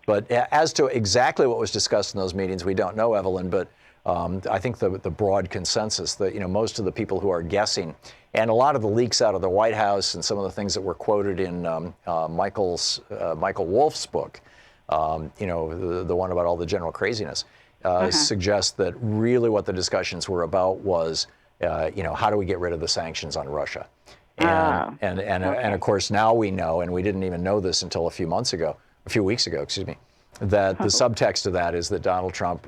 But as to exactly what was discussed in those meetings, we don't know, Evelyn. But I think the broad consensus that, most of the people who are guessing, and a lot of the leaks out of the White House and some of the things that were quoted in Michael Wolff's book, the one about all the general craziness, suggest that really what the discussions were about was, how do we get rid of the sanctions on Russia? And of course, now we know, and we didn't even know this until a few weeks ago, that the subtext of that is that Donald Trump,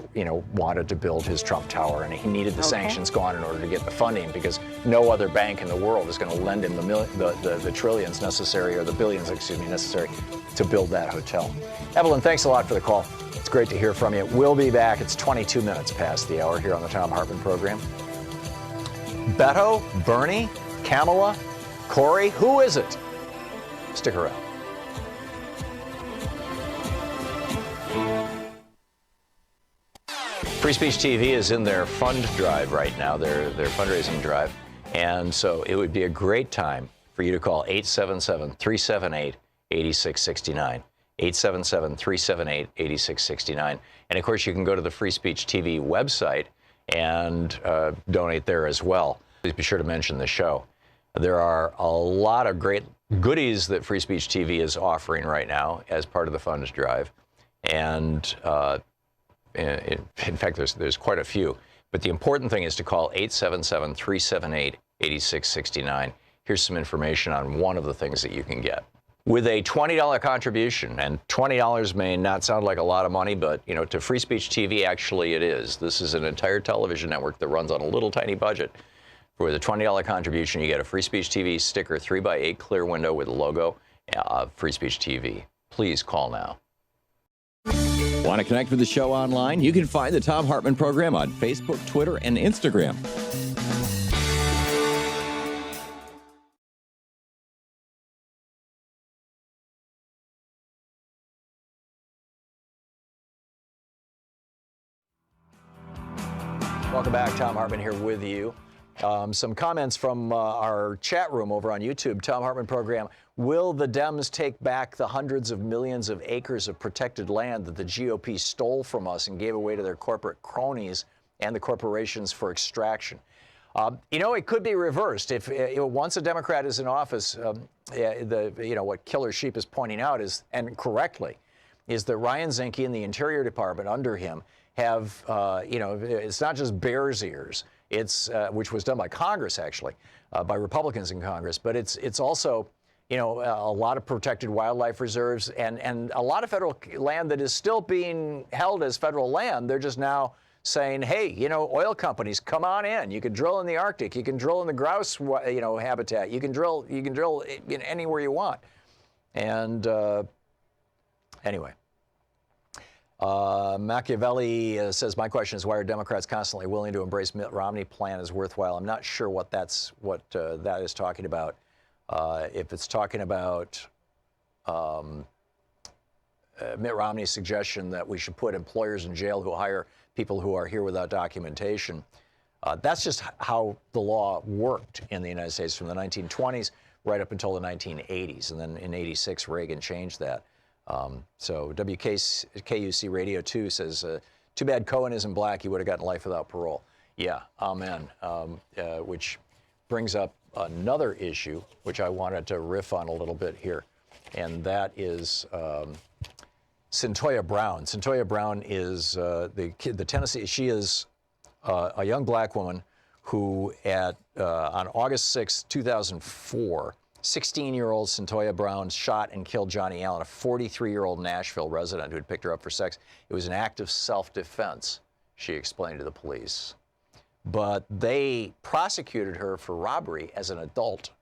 wanted to build his Trump Tower, and he needed the sanctions gone in order to get the funding, because no other bank in the world is going to lend him the trillions necessary, or the billions, necessary to build that hotel. Evelyn, thanks a lot for the call. It's great to hear from you. We'll be back. It's 22 minutes past the hour here on the Thom Hartmann Program. Beto, Bernie, Kamala, Corey, who is it? Stick around. Free Speech TV is in their fund drive right now, their fundraising drive. And so it would be a great time for you to call 877-378-8669. 877-378-8669. And of course, you can go to the Free Speech TV website and donate there as well. Please be sure to mention the show. There are a lot of great goodies that Free Speech TV is offering right now as part of the funds drive. And in fact, there's quite a few. But the important thing is to call 877-378-8669. Here's some information on one of the things that you can get. With a $20 contribution, and $20 may not sound like a lot of money, but to Free Speech TV, actually it is. This is an entire television network that runs on a little tiny budget. With a $20 contribution, you get a Free Speech TV sticker, 3x8 clear window with a logo of Free Speech TV. Please call now. Want to connect with the show online? You can find the Thom Hartmann Program on Facebook, Twitter, and Instagram. Welcome back. Thom Hartmann here with you. Some comments from our chat room over on YouTube. Thom Hartmann Program. Will the Dems take back the hundreds of millions of acres of protected land that the GOP stole from us and gave away to their corporate cronies and the corporations for extraction? It could be reversed. If once a Democrat is in office, what Killer Sheep is pointing out is, and correctly, is that Ryan Zinke and the Interior Department under him have, it's not just bear's ears. It's which was done by Congress, actually, by Republicans in Congress, but it's also, a lot of protected wildlife reserves and a lot of federal land that is still being held as federal land. They're just now saying, hey, oil companies, come on in. You can drill in the Arctic. You can drill in the grouse, habitat. You can drill anywhere you want. And anyway. Machiavelli says, my question is, why are Democrats constantly willing to embrace Mitt Romney plan as worthwhile? I'm not sure what that is talking about. If it's talking about Mitt Romney's suggestion that we should put employers in jail who hire people who are here without documentation, that's just how the law worked in the United States from the 1920s right up until the 1980s. And then in 86, Reagan changed that. So WKUC Radio 2 says, too bad Cohen isn't black. He would have gotten life without parole. Yeah, amen. Which brings up another issue, which I wanted to riff on a little bit here. And that is Cyntoia Brown. Cyntoia Brown is the Tennessee. She is a young black woman who on August 6, 2004, 16-year-old Centoya Brown shot and killed Johnny Allen, a 43-year-old Nashville resident who had picked her up for sex. It was an act of self-defense, she explained to the police. But they prosecuted her for robbery as an adult,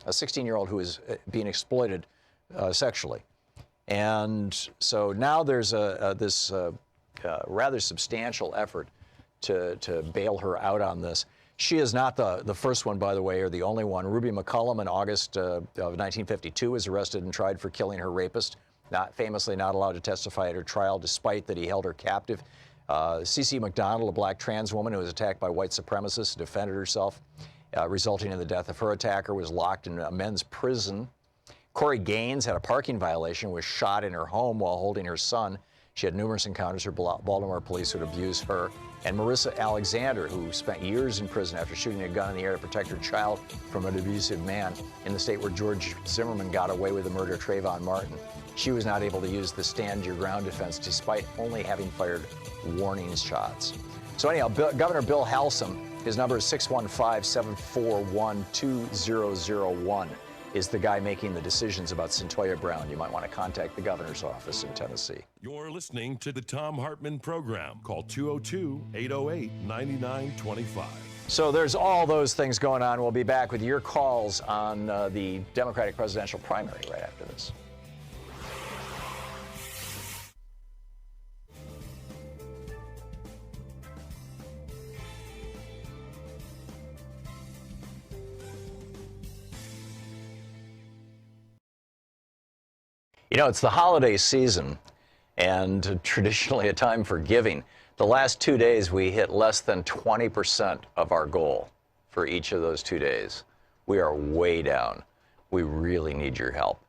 a 16-year-old who was being exploited sexually. And so now there's this rather substantial effort to bail her out on this. She is not the first one, by the way, or the only one. Ruby McCullum in August of 1952 was arrested and tried for killing her rapist, famously not allowed to testify at her trial despite that he held her captive. C.C. McDonald, a black trans woman who was attacked by white supremacists, defended herself, resulting in the death of her attacker, was locked in a men's prison. Corey Gaines had a parking violation, was shot in her home while holding her son. She had numerous encounters with Baltimore police who would abuse her. And Marissa Alexander, who spent years in prison after shooting a gun in the air to protect her child from an abusive man in the state where George Zimmerman got away with the murder of Trayvon Martin. She was not able to use the stand your ground defense despite only having fired warning shots. So anyhow, Governor Bill Halsom, his number is 615-741-2001, is the guy making the decisions about Centoya Brown. You might want to contact the governor's office in Tennessee. You're listening to the Thom Hartmann Program. Call 202-808-9925. So there's all those things going on. We'll be back with your calls on the Democratic presidential primary right after this. You know, it's the holiday season and traditionally a time for giving. The last 2 days, we hit less than 20% of our goal for each of those 2 days. We are way down. We really need your help.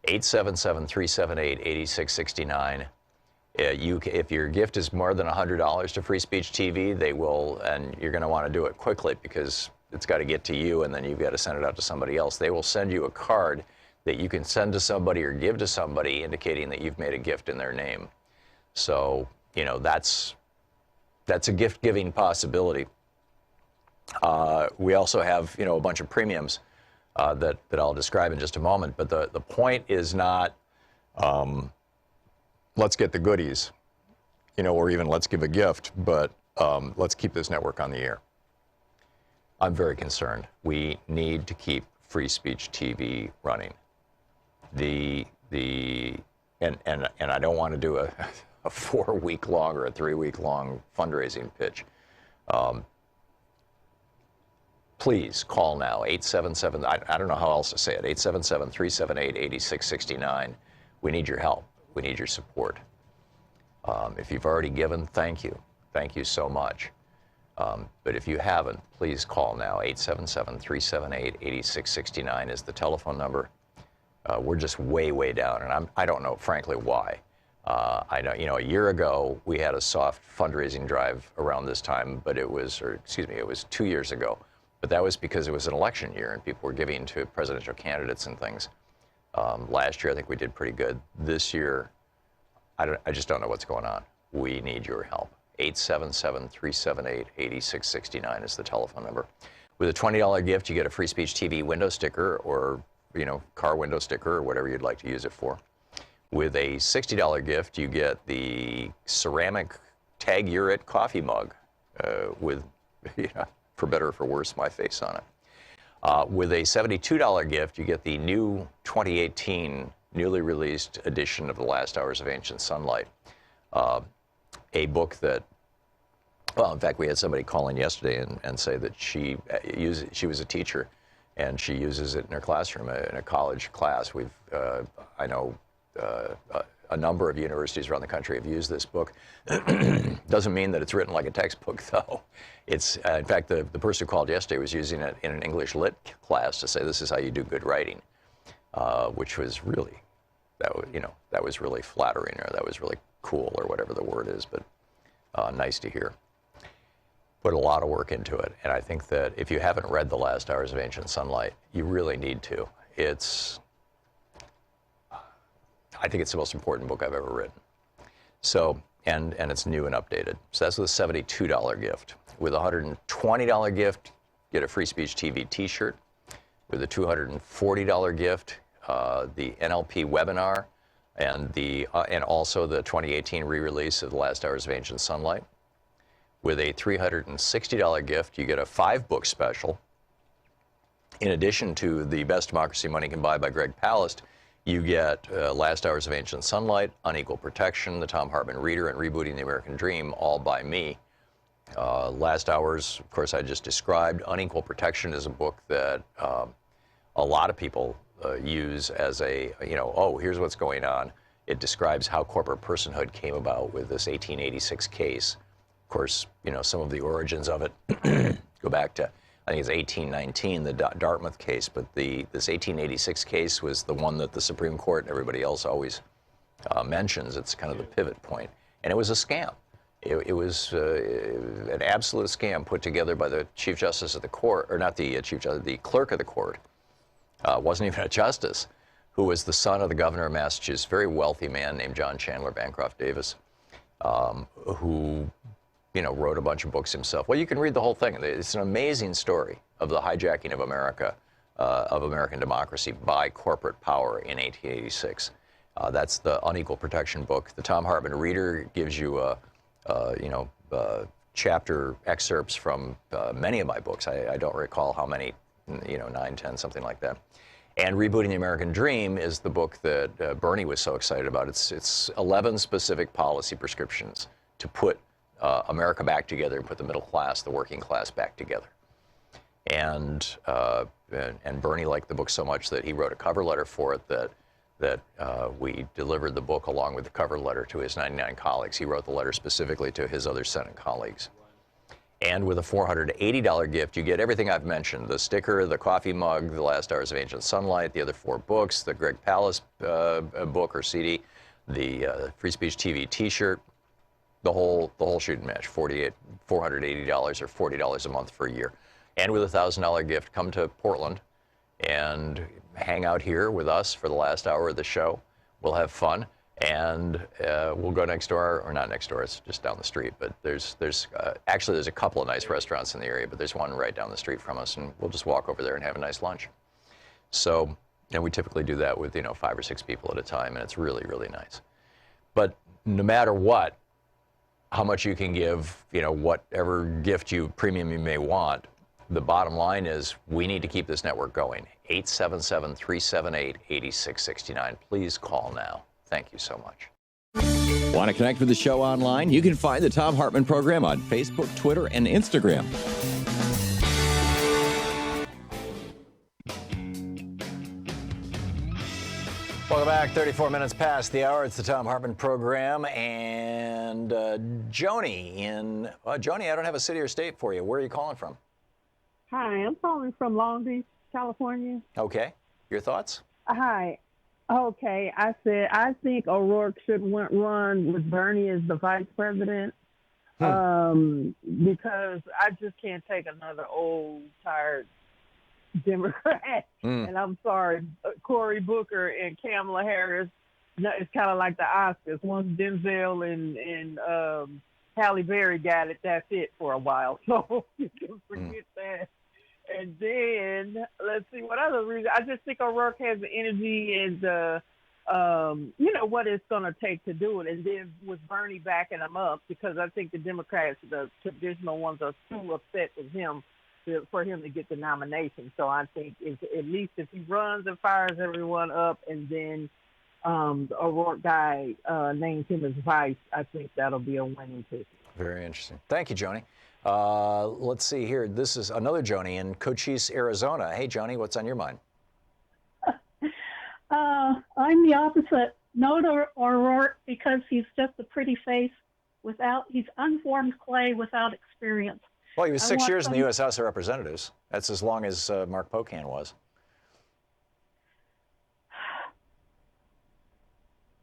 877-378-8669. If your gift is more than $100 to Free Speech TV, they will, and you're going to want to do it quickly because it's got to get to you and then you've got to send it out to somebody else. They will send you a card that you can send to somebody or give to somebody indicating that you've made a gift in their name. So, you know, that's a gift-giving possibility. We also have, you know, a bunch of premiums that I'll describe in just a moment. But the point is not let's get the goodies, you know, or even let's give a gift, but let's keep this network on the air. I'm very concerned. We need to keep Free Speech TV running. And I don't want to do a 4-week long or a 3-week long fundraising pitch. Please call now, 877, I don't know how else to say it, 877-378-8669. We need your help. We need your support. If you've already given, thank you. Thank you so much. But if you haven't, please call now, 877-378-8669 is the telephone number. We're just way, way down, and I don't know, frankly, why. I know, you know, a year ago, we had a soft fundraising drive around this time, but it was 2 years ago. But that was because it was an election year, and people were giving to presidential candidates and things. Last year, I think we did pretty good. This year, I just don't know what's going on. We need your help. 877-378-8669 is the telephone number. With a $20 gift, you get a Free Speech TV window sticker or, you know, car window sticker or whatever you'd like to use it for. With a $60 gift, you get the ceramic Tag You're It coffee mug with, you know, for better or for worse, my face on it. With a $72 gift, you get the new 2018 newly released edition of The Last Hours of Ancient Sunlight, a book that, well, in fact, we had somebody call in yesterday and say that she was a teacher and she uses it in her classroom, in a college class. I know a number of universities around the country have used this book. Doesn't mean that it's written like a textbook, though. It's, in fact, the person who called yesterday was using it in an English lit class to say this is how you do good writing, which was really, that was really flattering, or that was really cool, or whatever the word is, but nice to hear. Put a lot of work into it, and I think that if you haven't read The Last Hours of Ancient Sunlight, you really need to. I think it's the most important book I've ever written. So and it's new and updated. So that's with a $72 gift. With a $120 gift, get a Free Speech TV T-shirt. With a $240 gift, the NLP webinar, and also the 2018 re-release of The Last Hours of Ancient Sunlight. With a $360 gift, you get a 5-book special. In addition to the Best Democracy Money Can Buy by Greg Palast, you get Last Hours of Ancient Sunlight, Unequal Protection, the Thom Hartmann Reader, and Rebooting the American Dream, all by me. Last Hours, of course, I just described. Unequal Protection is a book that a lot of people use as a, oh, here's what's going on. It describes how corporate personhood came about with this 1886 case. Of course, some of the origins of it go back to, I think it's 1819, the Dartmouth case, but this 1886 case was the one that the Supreme Court and everybody else always mentions. It's kind of the pivot point. And it was a scam. It was an absolute scam put together by the Chief Justice of the Court, or not the Chief Justice, the Clerk of the Court. Wasn't even a justice, who was the son of the governor of Massachusetts, very wealthy man named John Chandler Bancroft Davis, who, wrote a bunch of books himself. Well, you can read the whole thing. It's an amazing story of the hijacking of America, of American democracy by corporate power in 1886. That's the Unequal Protection book. The Thom Hartmann Reader gives you chapter excerpts from many of my books. I don't recall how many, 9, 10, something like that. And Rebooting the American Dream is the book that Bernie was so excited about. It's 11 specific policy prescriptions to put America back together and put the middle class, the working class back together. And Bernie liked the book so much that he wrote a cover letter for it that we delivered the book along with the cover letter to his 99 colleagues. He wrote the letter specifically to his other Senate colleagues. And with a $480 gift, you get everything I've mentioned: the sticker, the coffee mug, The Last Hours of Ancient Sunlight, the other 4 books, the Greg Palast book or CD, the Free Speech TV T-shirt, the whole shooting match. $480 or $40 a month for a year. And with a $1,000 gift, come to Portland and hang out here with us for the last hour of the show. We'll have fun. And we'll go next door, or not next door, it's just down the street. But there's a couple of nice restaurants in the area, but there's one right down the street from us, and we'll just walk over there and have a nice lunch. So, we typically do that with 5 or 6 people at a time, and it's really, really nice. But no matter what, how much you can give, whatever gift premium you may want, the bottom line is we need to keep this network going. 877-378-8669. Please call now. Thank you so much. Want to connect with the show online? You can find the Thom Hartmann Program on Facebook, Twitter, and Instagram. Welcome back. 34 minutes past the hour. It's the Thom Hartmann Program. And Joni Joni, I don't have a city or state for you. Where are you calling from? Hi, I'm calling from Long Beach, California. Okay. Your thoughts? Hi. Okay, I think O'Rourke should run with Bernie as the vice president because I just can't take another old, tired Democrat. And I'm sorry, Cory Booker and Kamala Harris, it's kind of like the Oscars. Once Denzel and Halle Berry got it, that's it for a while. So you can forget that. And then, let's see, what other reason? I just think O'Rourke has the energy and what it's going to take to do it. And then with Bernie backing him up, because I think the Democrats, the traditional ones, are too upset with him for him to get the nomination. So I think at least if he runs and fires everyone up, and then the O'Rourke guy names him as vice, I think that'll be a winning ticket. Very interesting. Thank you, Joni. Let's see here. This is another Joni in Cochise, Arizona. Hey, Joni, what's on your mind? I'm the opposite. No to O'Rourke because he's just a pretty face he's unformed clay without experience. Well, he was 6 years in the U.S. House of Representatives. That's as long as Mark Pocan was.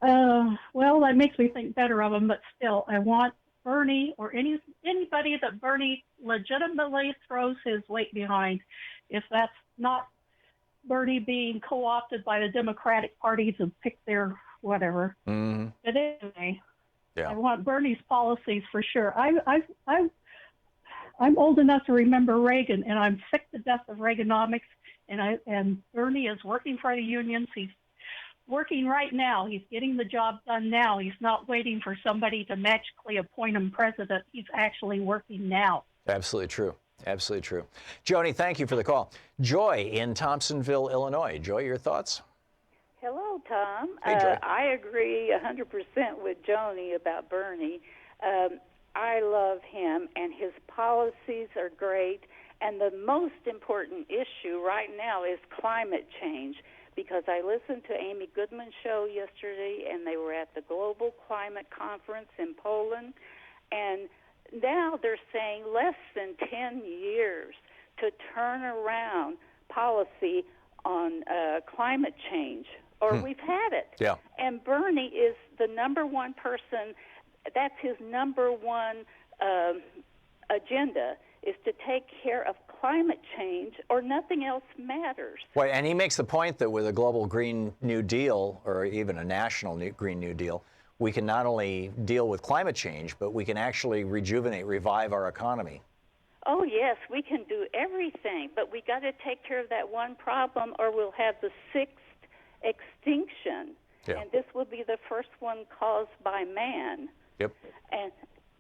Well, that makes me think better of him, but still, I want Bernie or anybody that Bernie legitimately throws his weight behind. If that's not Bernie being co-opted by the Democratic Party to pick their whatever. Mm-hmm. But anyway, Yeah. I want Bernie's policies for sure. I'm old enough to remember Reagan, and I'm sick to death of Reaganomics. And Bernie is working for the unions. He's working right now. He's getting the job done now. He's not waiting for somebody to magically appoint him president. He's actually working now. Absolutely true. Absolutely true. Joni, thank you for the call. Joy in Thompsonville, Illinois. Joy, your thoughts? Hello, Tom. Hey, Joy. I agree 100% with Joni about Bernie. I love him, and his policies are great. And the most important issue right now is climate change, because I listened to Amy Goodman's show yesterday, and they were at the Global Climate Conference in Poland, and now they're saying less than 10 years to turn around policy on climate change, or we've had it. Yeah. And Bernie is the number one person. That's his number one agenda, is to take care of climate change, or nothing else matters. Well, and he makes the point that with a global Green New Deal, or even a national Green New Deal, we can not only deal with climate change, but we can actually revive our economy. Oh, yes, we can do everything, but we got to take care of that one problem, or we'll have the sixth extinction. Yeah. And this will be the first one caused by man. Yep.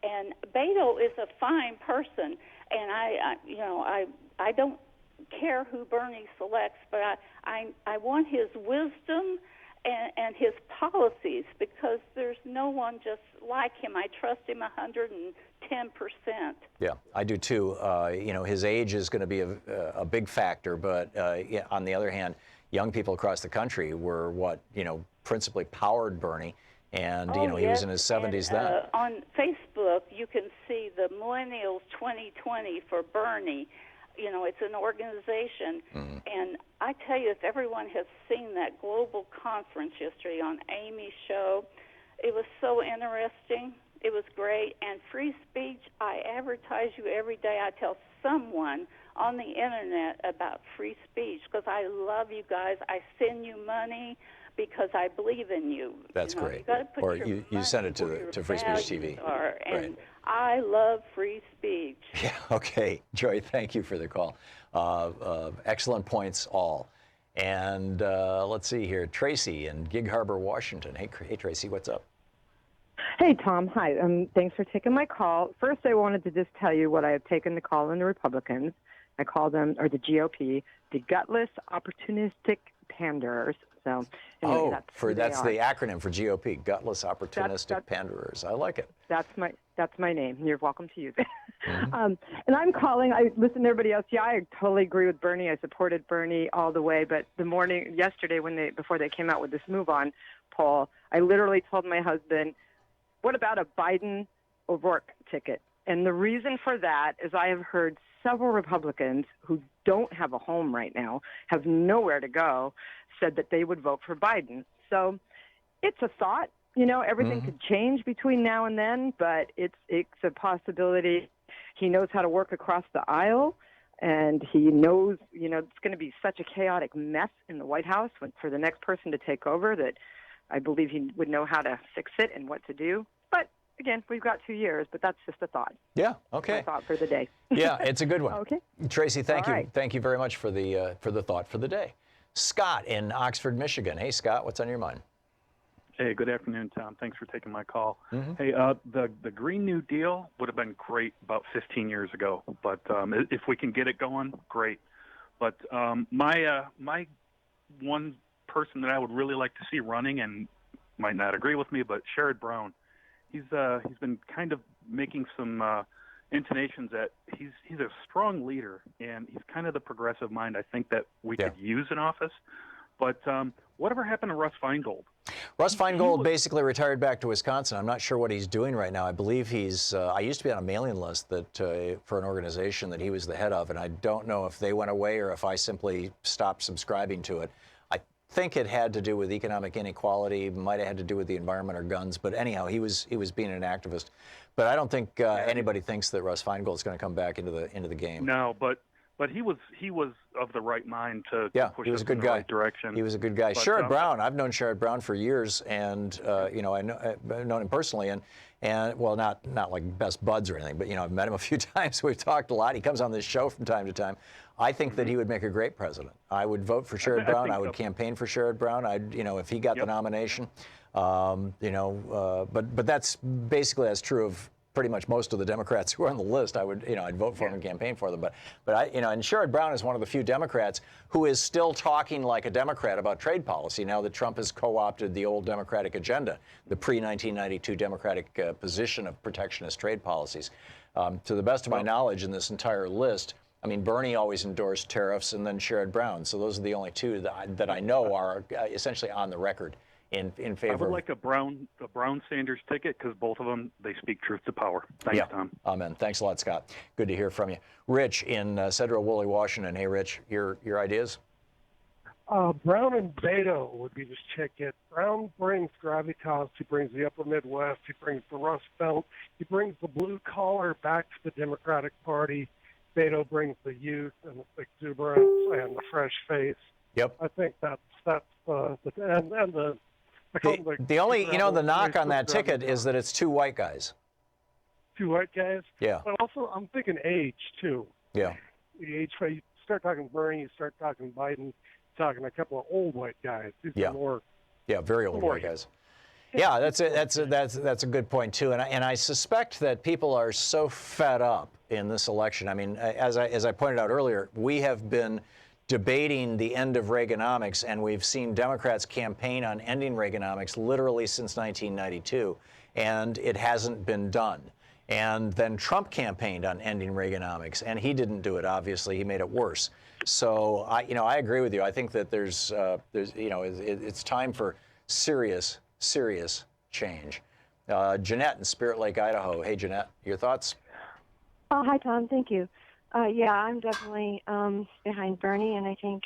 And Beto is a fine person, and I don't care who Bernie selects, but I want his wisdom and his policies, because there's no one just like him. I trust him 110%. Yeah, I do too. His age is going to be a big factor, but on the other hand, young people across the country were principally powered Bernie. And, he was in his 70s then. On Facebook, you can see the Millennials 2020 for Bernie. It's an organization. Mm-hmm. And I tell you, if everyone has seen that global conference yesterday on Amy's show, it was so interesting. It was great. And free speech, I advertise you every day. I tell someone on the Internet about free speech, because I love you guys. I send you money because I believe in you. That's great. Or you send it to Free Speech TV. And I love free speech. Yeah, okay. Joy, thank you for the call. Excellent points all. And let's see here. Tracy in Gig Harbor, Washington. Hey, Tracy, what's up? Hey, Tom. Hi. Thanks for taking my call. First, I wanted to just tell you what I have taken to call in the Republicans. I call them, or the GOP, the gutless, opportunistic panderers. So, anyway, that's the acronym for GOP, gutless, opportunistic panderers. I like it. That's my name. You're welcome to use it. Mm-hmm. And I'm calling. I listen to everybody else. Yeah, I totally agree with Bernie. I supported Bernie all the way. But yesterday, before they came out with this Move On poll, I literally told my husband, "What about a Biden O'Rourke ticket?" And the reason for that is I have heard several Republicans who don't have a home right now, have nowhere to go, said that they would vote for Biden. So it's a thought. Everything could change between now and then, but it's a possibility. He knows how to work across the aisle, and he knows, it's going to be such a chaotic mess in the White House for the next person to take over that I believe he would know how to fix it and what to do. But again, we've got 2 years, but that's just a thought. Yeah, okay. My thought for the day. Yeah, it's a good one. Okay. Tracy, thank All you. right. Thank you very much for the thought for the day. Scott in Oxford, Michigan. Hey, Scott, what's on your mind? Hey, good afternoon, Tom. Thanks for taking my call. Mm-hmm. Hey, the Green New Deal would have been great about 15 years ago, but if we can get it going, great. But my one person that I would really like to see running, and might not agree with me, but Sherrod Brown, he's been kind of making some intonations that he's a strong leader, and he's kind of the progressive mind I think that we could use in office. But whatever happened to Russ Feingold? Russ Feingold basically retired back to Wisconsin. I'm not sure what he's doing right now. I believe I used to be on a mailing list that for an organization that he was the head of, and I don't know if they went away or if I simply stopped subscribing to it. I think it had to do with economic inequality, might have had to do with the environment or guns, but anyhow, he was being an activist. But I don't think anybody thinks that Russ Feingold is going to come back into the game. No, but but he was of the right mind to push he was us a good in the guy. right direction. He was a good guy. But, Sherrod Brown, I've known Sherrod Brown for years, and I've known him personally, and well, not like best buds or anything, but I've met him a few times. We've talked a lot. He comes on this show from time to time. I think that he would make a great president. I would vote for Sherrod Brown. I would campaign for Sherrod Brown. If he got the nomination, but that's basically as true of pretty much most of the Democrats who are on the list. I'd vote for them and campaign for them. But and Sherrod Brown is one of the few Democrats who is still talking like a Democrat about trade policy now that Trump has co-opted the old Democratic agenda, the pre-1992 Democratic position of protectionist trade policies. To the best of my knowledge, in this entire list, Bernie always endorsed tariffs, and then Sherrod Brown. So those are the only two that I know are essentially on the record in favor. I would like a Brown Sanders ticket because both of them, they speak truth to power. Thanks, Tom. Amen. Thanks a lot, Scott. Good to hear from you. Rich in Sedro-Woolley, Washington. Hey, Rich, your ideas? Brown and Beto would be the ticket. Brown brings gravitas. He brings the upper Midwest. He brings the Rust Belt. He brings the blue collar back to the Democratic Party. Beto brings the youth and the exuberance and the fresh face. Yep. I think that's the only the knock on that ticket is that it's two white guys. Two white guys. Yeah. But also, I'm thinking age too. Yeah. The age. You start talking Bernie, you start talking Biden, talking a couple of old white guys. These are more. Yeah, very old white guys. Yeah, that's a good point too, and I suspect that people are so fed up in this election. As I pointed out earlier, we have been debating the end of Reaganomics, and we've seen Democrats campaign on ending Reaganomics literally since 1992, and it hasn't been done. And then Trump campaigned on ending Reaganomics, and he didn't do it. Obviously, he made it worse. So I agree with you. I think that it's time for serious change. Jeanette in Spirit Lake, Idaho. Hey, Jeanette, your thoughts? Oh, hi, Tom. Thank you. I'm definitely behind Bernie, and I think,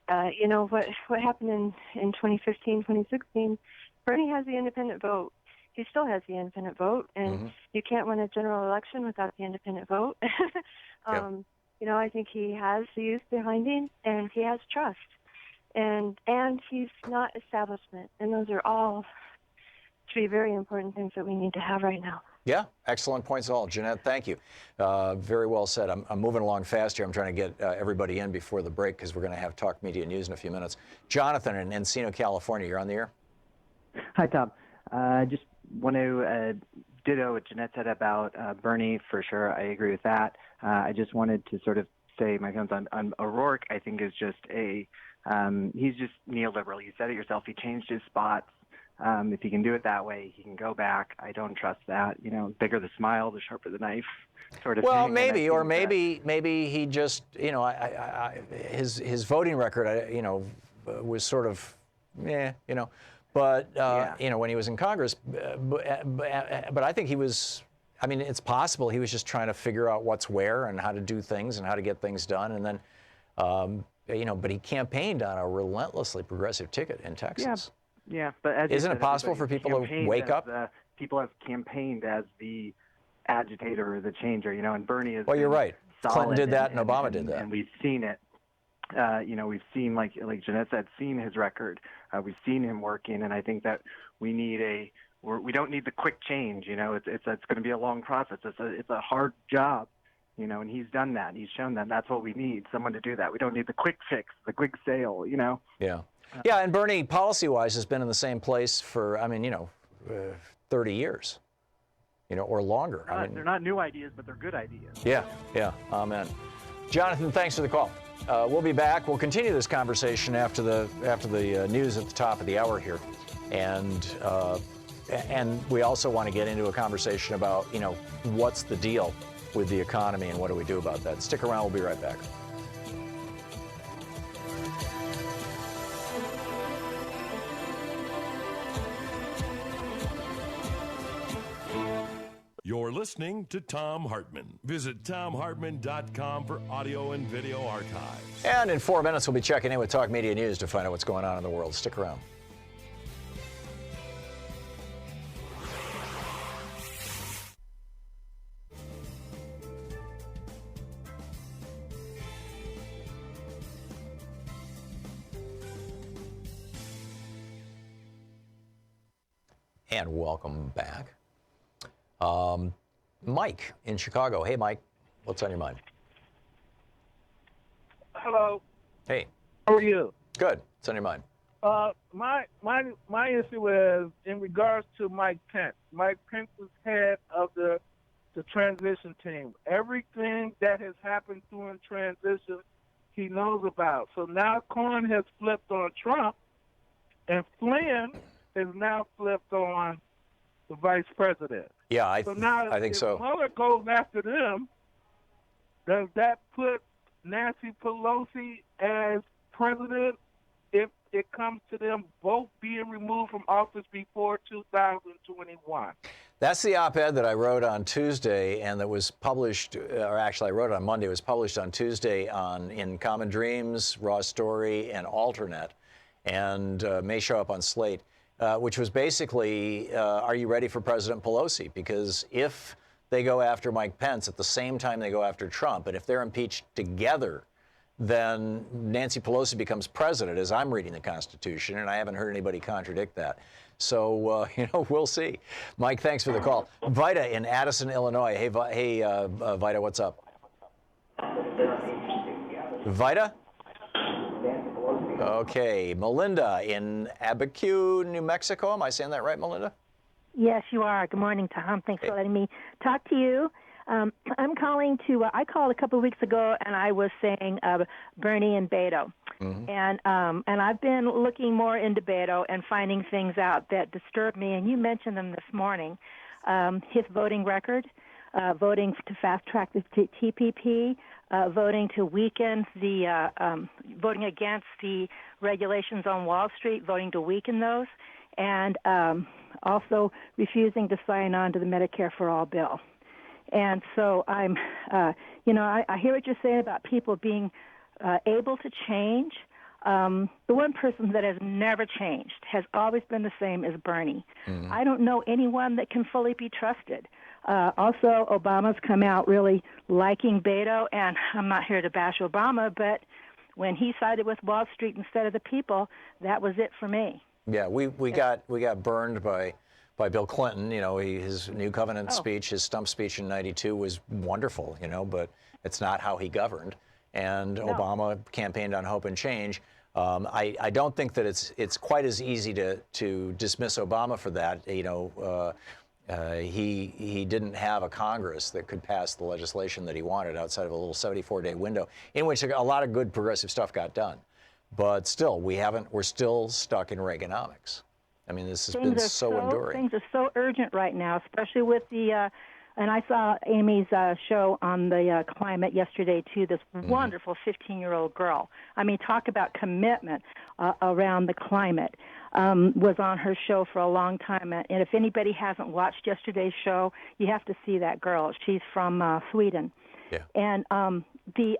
what happened in 2015, 2016, Bernie has the independent vote. He still has the independent vote, and you can't win a general election without the independent vote. I think he has the youth behind him, and he has trust, and he's not establishment, and those are all three very important things that we need to have right now. Yeah, excellent points all. Jeanette, thank you. Very well said. I'm moving along fast here. I'm trying to get everybody in before the break because we're going to have Talk Media News in a few minutes. Jonathan in Encino, California, you're on the air. Hi, Tom. Just want to ditto what Jeanette said about Bernie, for sure. I agree with that. I just wanted to sort of say my comments on O'Rourke. I think is just he's just neoliberal. You said it yourself. He changed his spots. If he can do it that way, he can go back. I don't trust that. Bigger the smile, the sharper the knife, sort of. Well, thing. maybe he just, his voting record, was sort of, But when he was in Congress, but I think he was. It's possible he was just trying to figure out what's where and how to do things and how to get things done, and then, but he campaiged on a relentlessly progressive ticket in Texas. Yeah, but as isn't it possible for people to wake up? People have campaigned as the agitator or the changer, and Bernie is. Well, you're right. Clinton did that, and Obama did that, and we've seen it. We've seen, like Jeanette said, seen his record. We've seen him working, and I think that we need we don't need the quick change. It's going to be a long process. It's a hard job, and he's done that. He's shown that. That's what we need, someone to do that. We don't need the quick fix, the quick sale. Yeah. Yeah, and Bernie, policy-wise, has been in the same place for, 30 years, or longer. They're not new ideas, but they're good ideas. Yeah, amen. Jonathan, thanks for the call. We'll be back. We'll continue this conversation after the news at the top of the hour here, and we also want to get into a conversation about, what's the deal with the economy and what do we do about that. Stick around. We'll be right back. You're listening to Thom Hartmann. Visit ThomHartmann.com for audio and video archives. And in 4 minutes, we'll be checking in with Talk Media News to find out what's going on in the world. Stick around. And welcome back. Mike in Chicago. Hey, Mike, what's on your mind? Hello. Hey. How are you? Good. What's on your mind? My issue is in regards to Mike Pence. Mike Pence is head of the transition team. Everything that has happened during transition, he knows about. So now Corn has flipped on Trump, and Flynn has now flipped on the vice president. Yeah, I think if so. Mueller goes after them, does that put Nancy Pelosi as president if it comes to them both being removed from office before 2021? That's the op-ed that I wrote on Tuesday and that was published, or actually I wrote it on Monday. It was published on Tuesday in Common Dreams, Raw Story, and Alternate, and may show up on Slate, which was basically, are you ready for President Pelosi? Because if they go after Mike Pence at the same time they go after Trump, and if they're impeached together, then Nancy Pelosi becomes president, as I'm reading the Constitution, and I haven't heard anybody contradict that. So, we'll see. Mike, thanks for the call. Vida in Addison, Illinois. Hey, Vida, what's up? Vida? Okay. Melinda in Abiquiu, New Mexico. Am I saying that right, Melinda? Yes, you are. Good morning, Tom. Thanks for letting me talk to you. I'm calling to, I called a couple of weeks ago, and I was saying Bernie and Beto. Mm-hmm. And I've been looking more into Beto and finding things out that disturb me, and you mentioned them this morning. His voting record, voting to fast-track the TPP, voting to weaken the, voting against the regulations on Wall Street, voting to weaken those, and also refusing to sign on to the Medicare for All bill. And so I'm, I hear what you're saying about people being able to change. The one person that has never changed, has always been the same, is Bernie. Mm-hmm. I don't know anyone that can fully be trusted. Also, Obama's come out really liking Beto, and I'm not here to bash Obama, but when he sided with Wall Street instead of the people, that was it for me. Yeah, we got burned by Bill Clinton. His New Covenant speech, his stump speech in '92 was wonderful, but it's not how he governed. And no. Obama campaigned on hope and change. I don't think that it's quite as easy to dismiss Obama for that. He didn't have a Congress that could pass the legislation that he wanted outside of a little 74-day window in which a lot of good progressive stuff got done. But still, we're still stuck in Reaganomics. I mean, this has been so enduring. Things are so urgent right now, especially with the, and I saw Amy's show on the climate yesterday, too, this wonderful 15-year-old girl. I mean, talk about commitment around the climate. Was on her show for a long time. And if anybody hasn't watched yesterday's show, you have to see that girl. She's from Sweden. Yeah. And the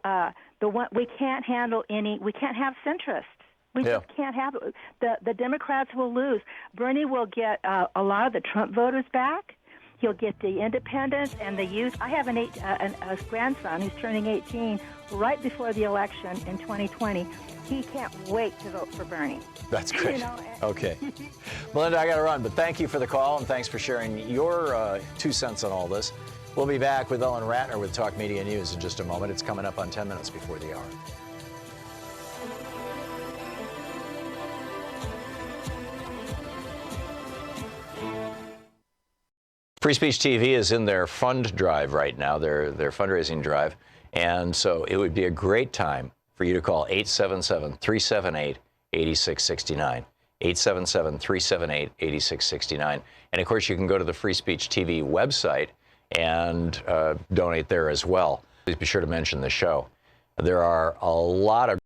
one, we can't have centrists. We just can't have it. The Democrats will lose. Bernie will get a lot of the Trump voters back. He'll get the independents and the youth. I have a grandson who's turning 18 right before the election in 2020. He can't wait to vote for Bernie. That's great. Okay. Melinda, I got to run, but thank you for the call, and thanks for sharing your 2 cents on all this. We'll be back with Ellen Ratner with Talk Media News in just a moment. It's coming up on 10 minutes before the hour. Free Speech TV is in their fund drive right now, their fundraising drive, and so it would be a great time for you to call 877-378-8669, 877-378-8669. And, of course, you can go to the Free Speech TV website and donate there as well. Please be sure to mention the show. There are a lot of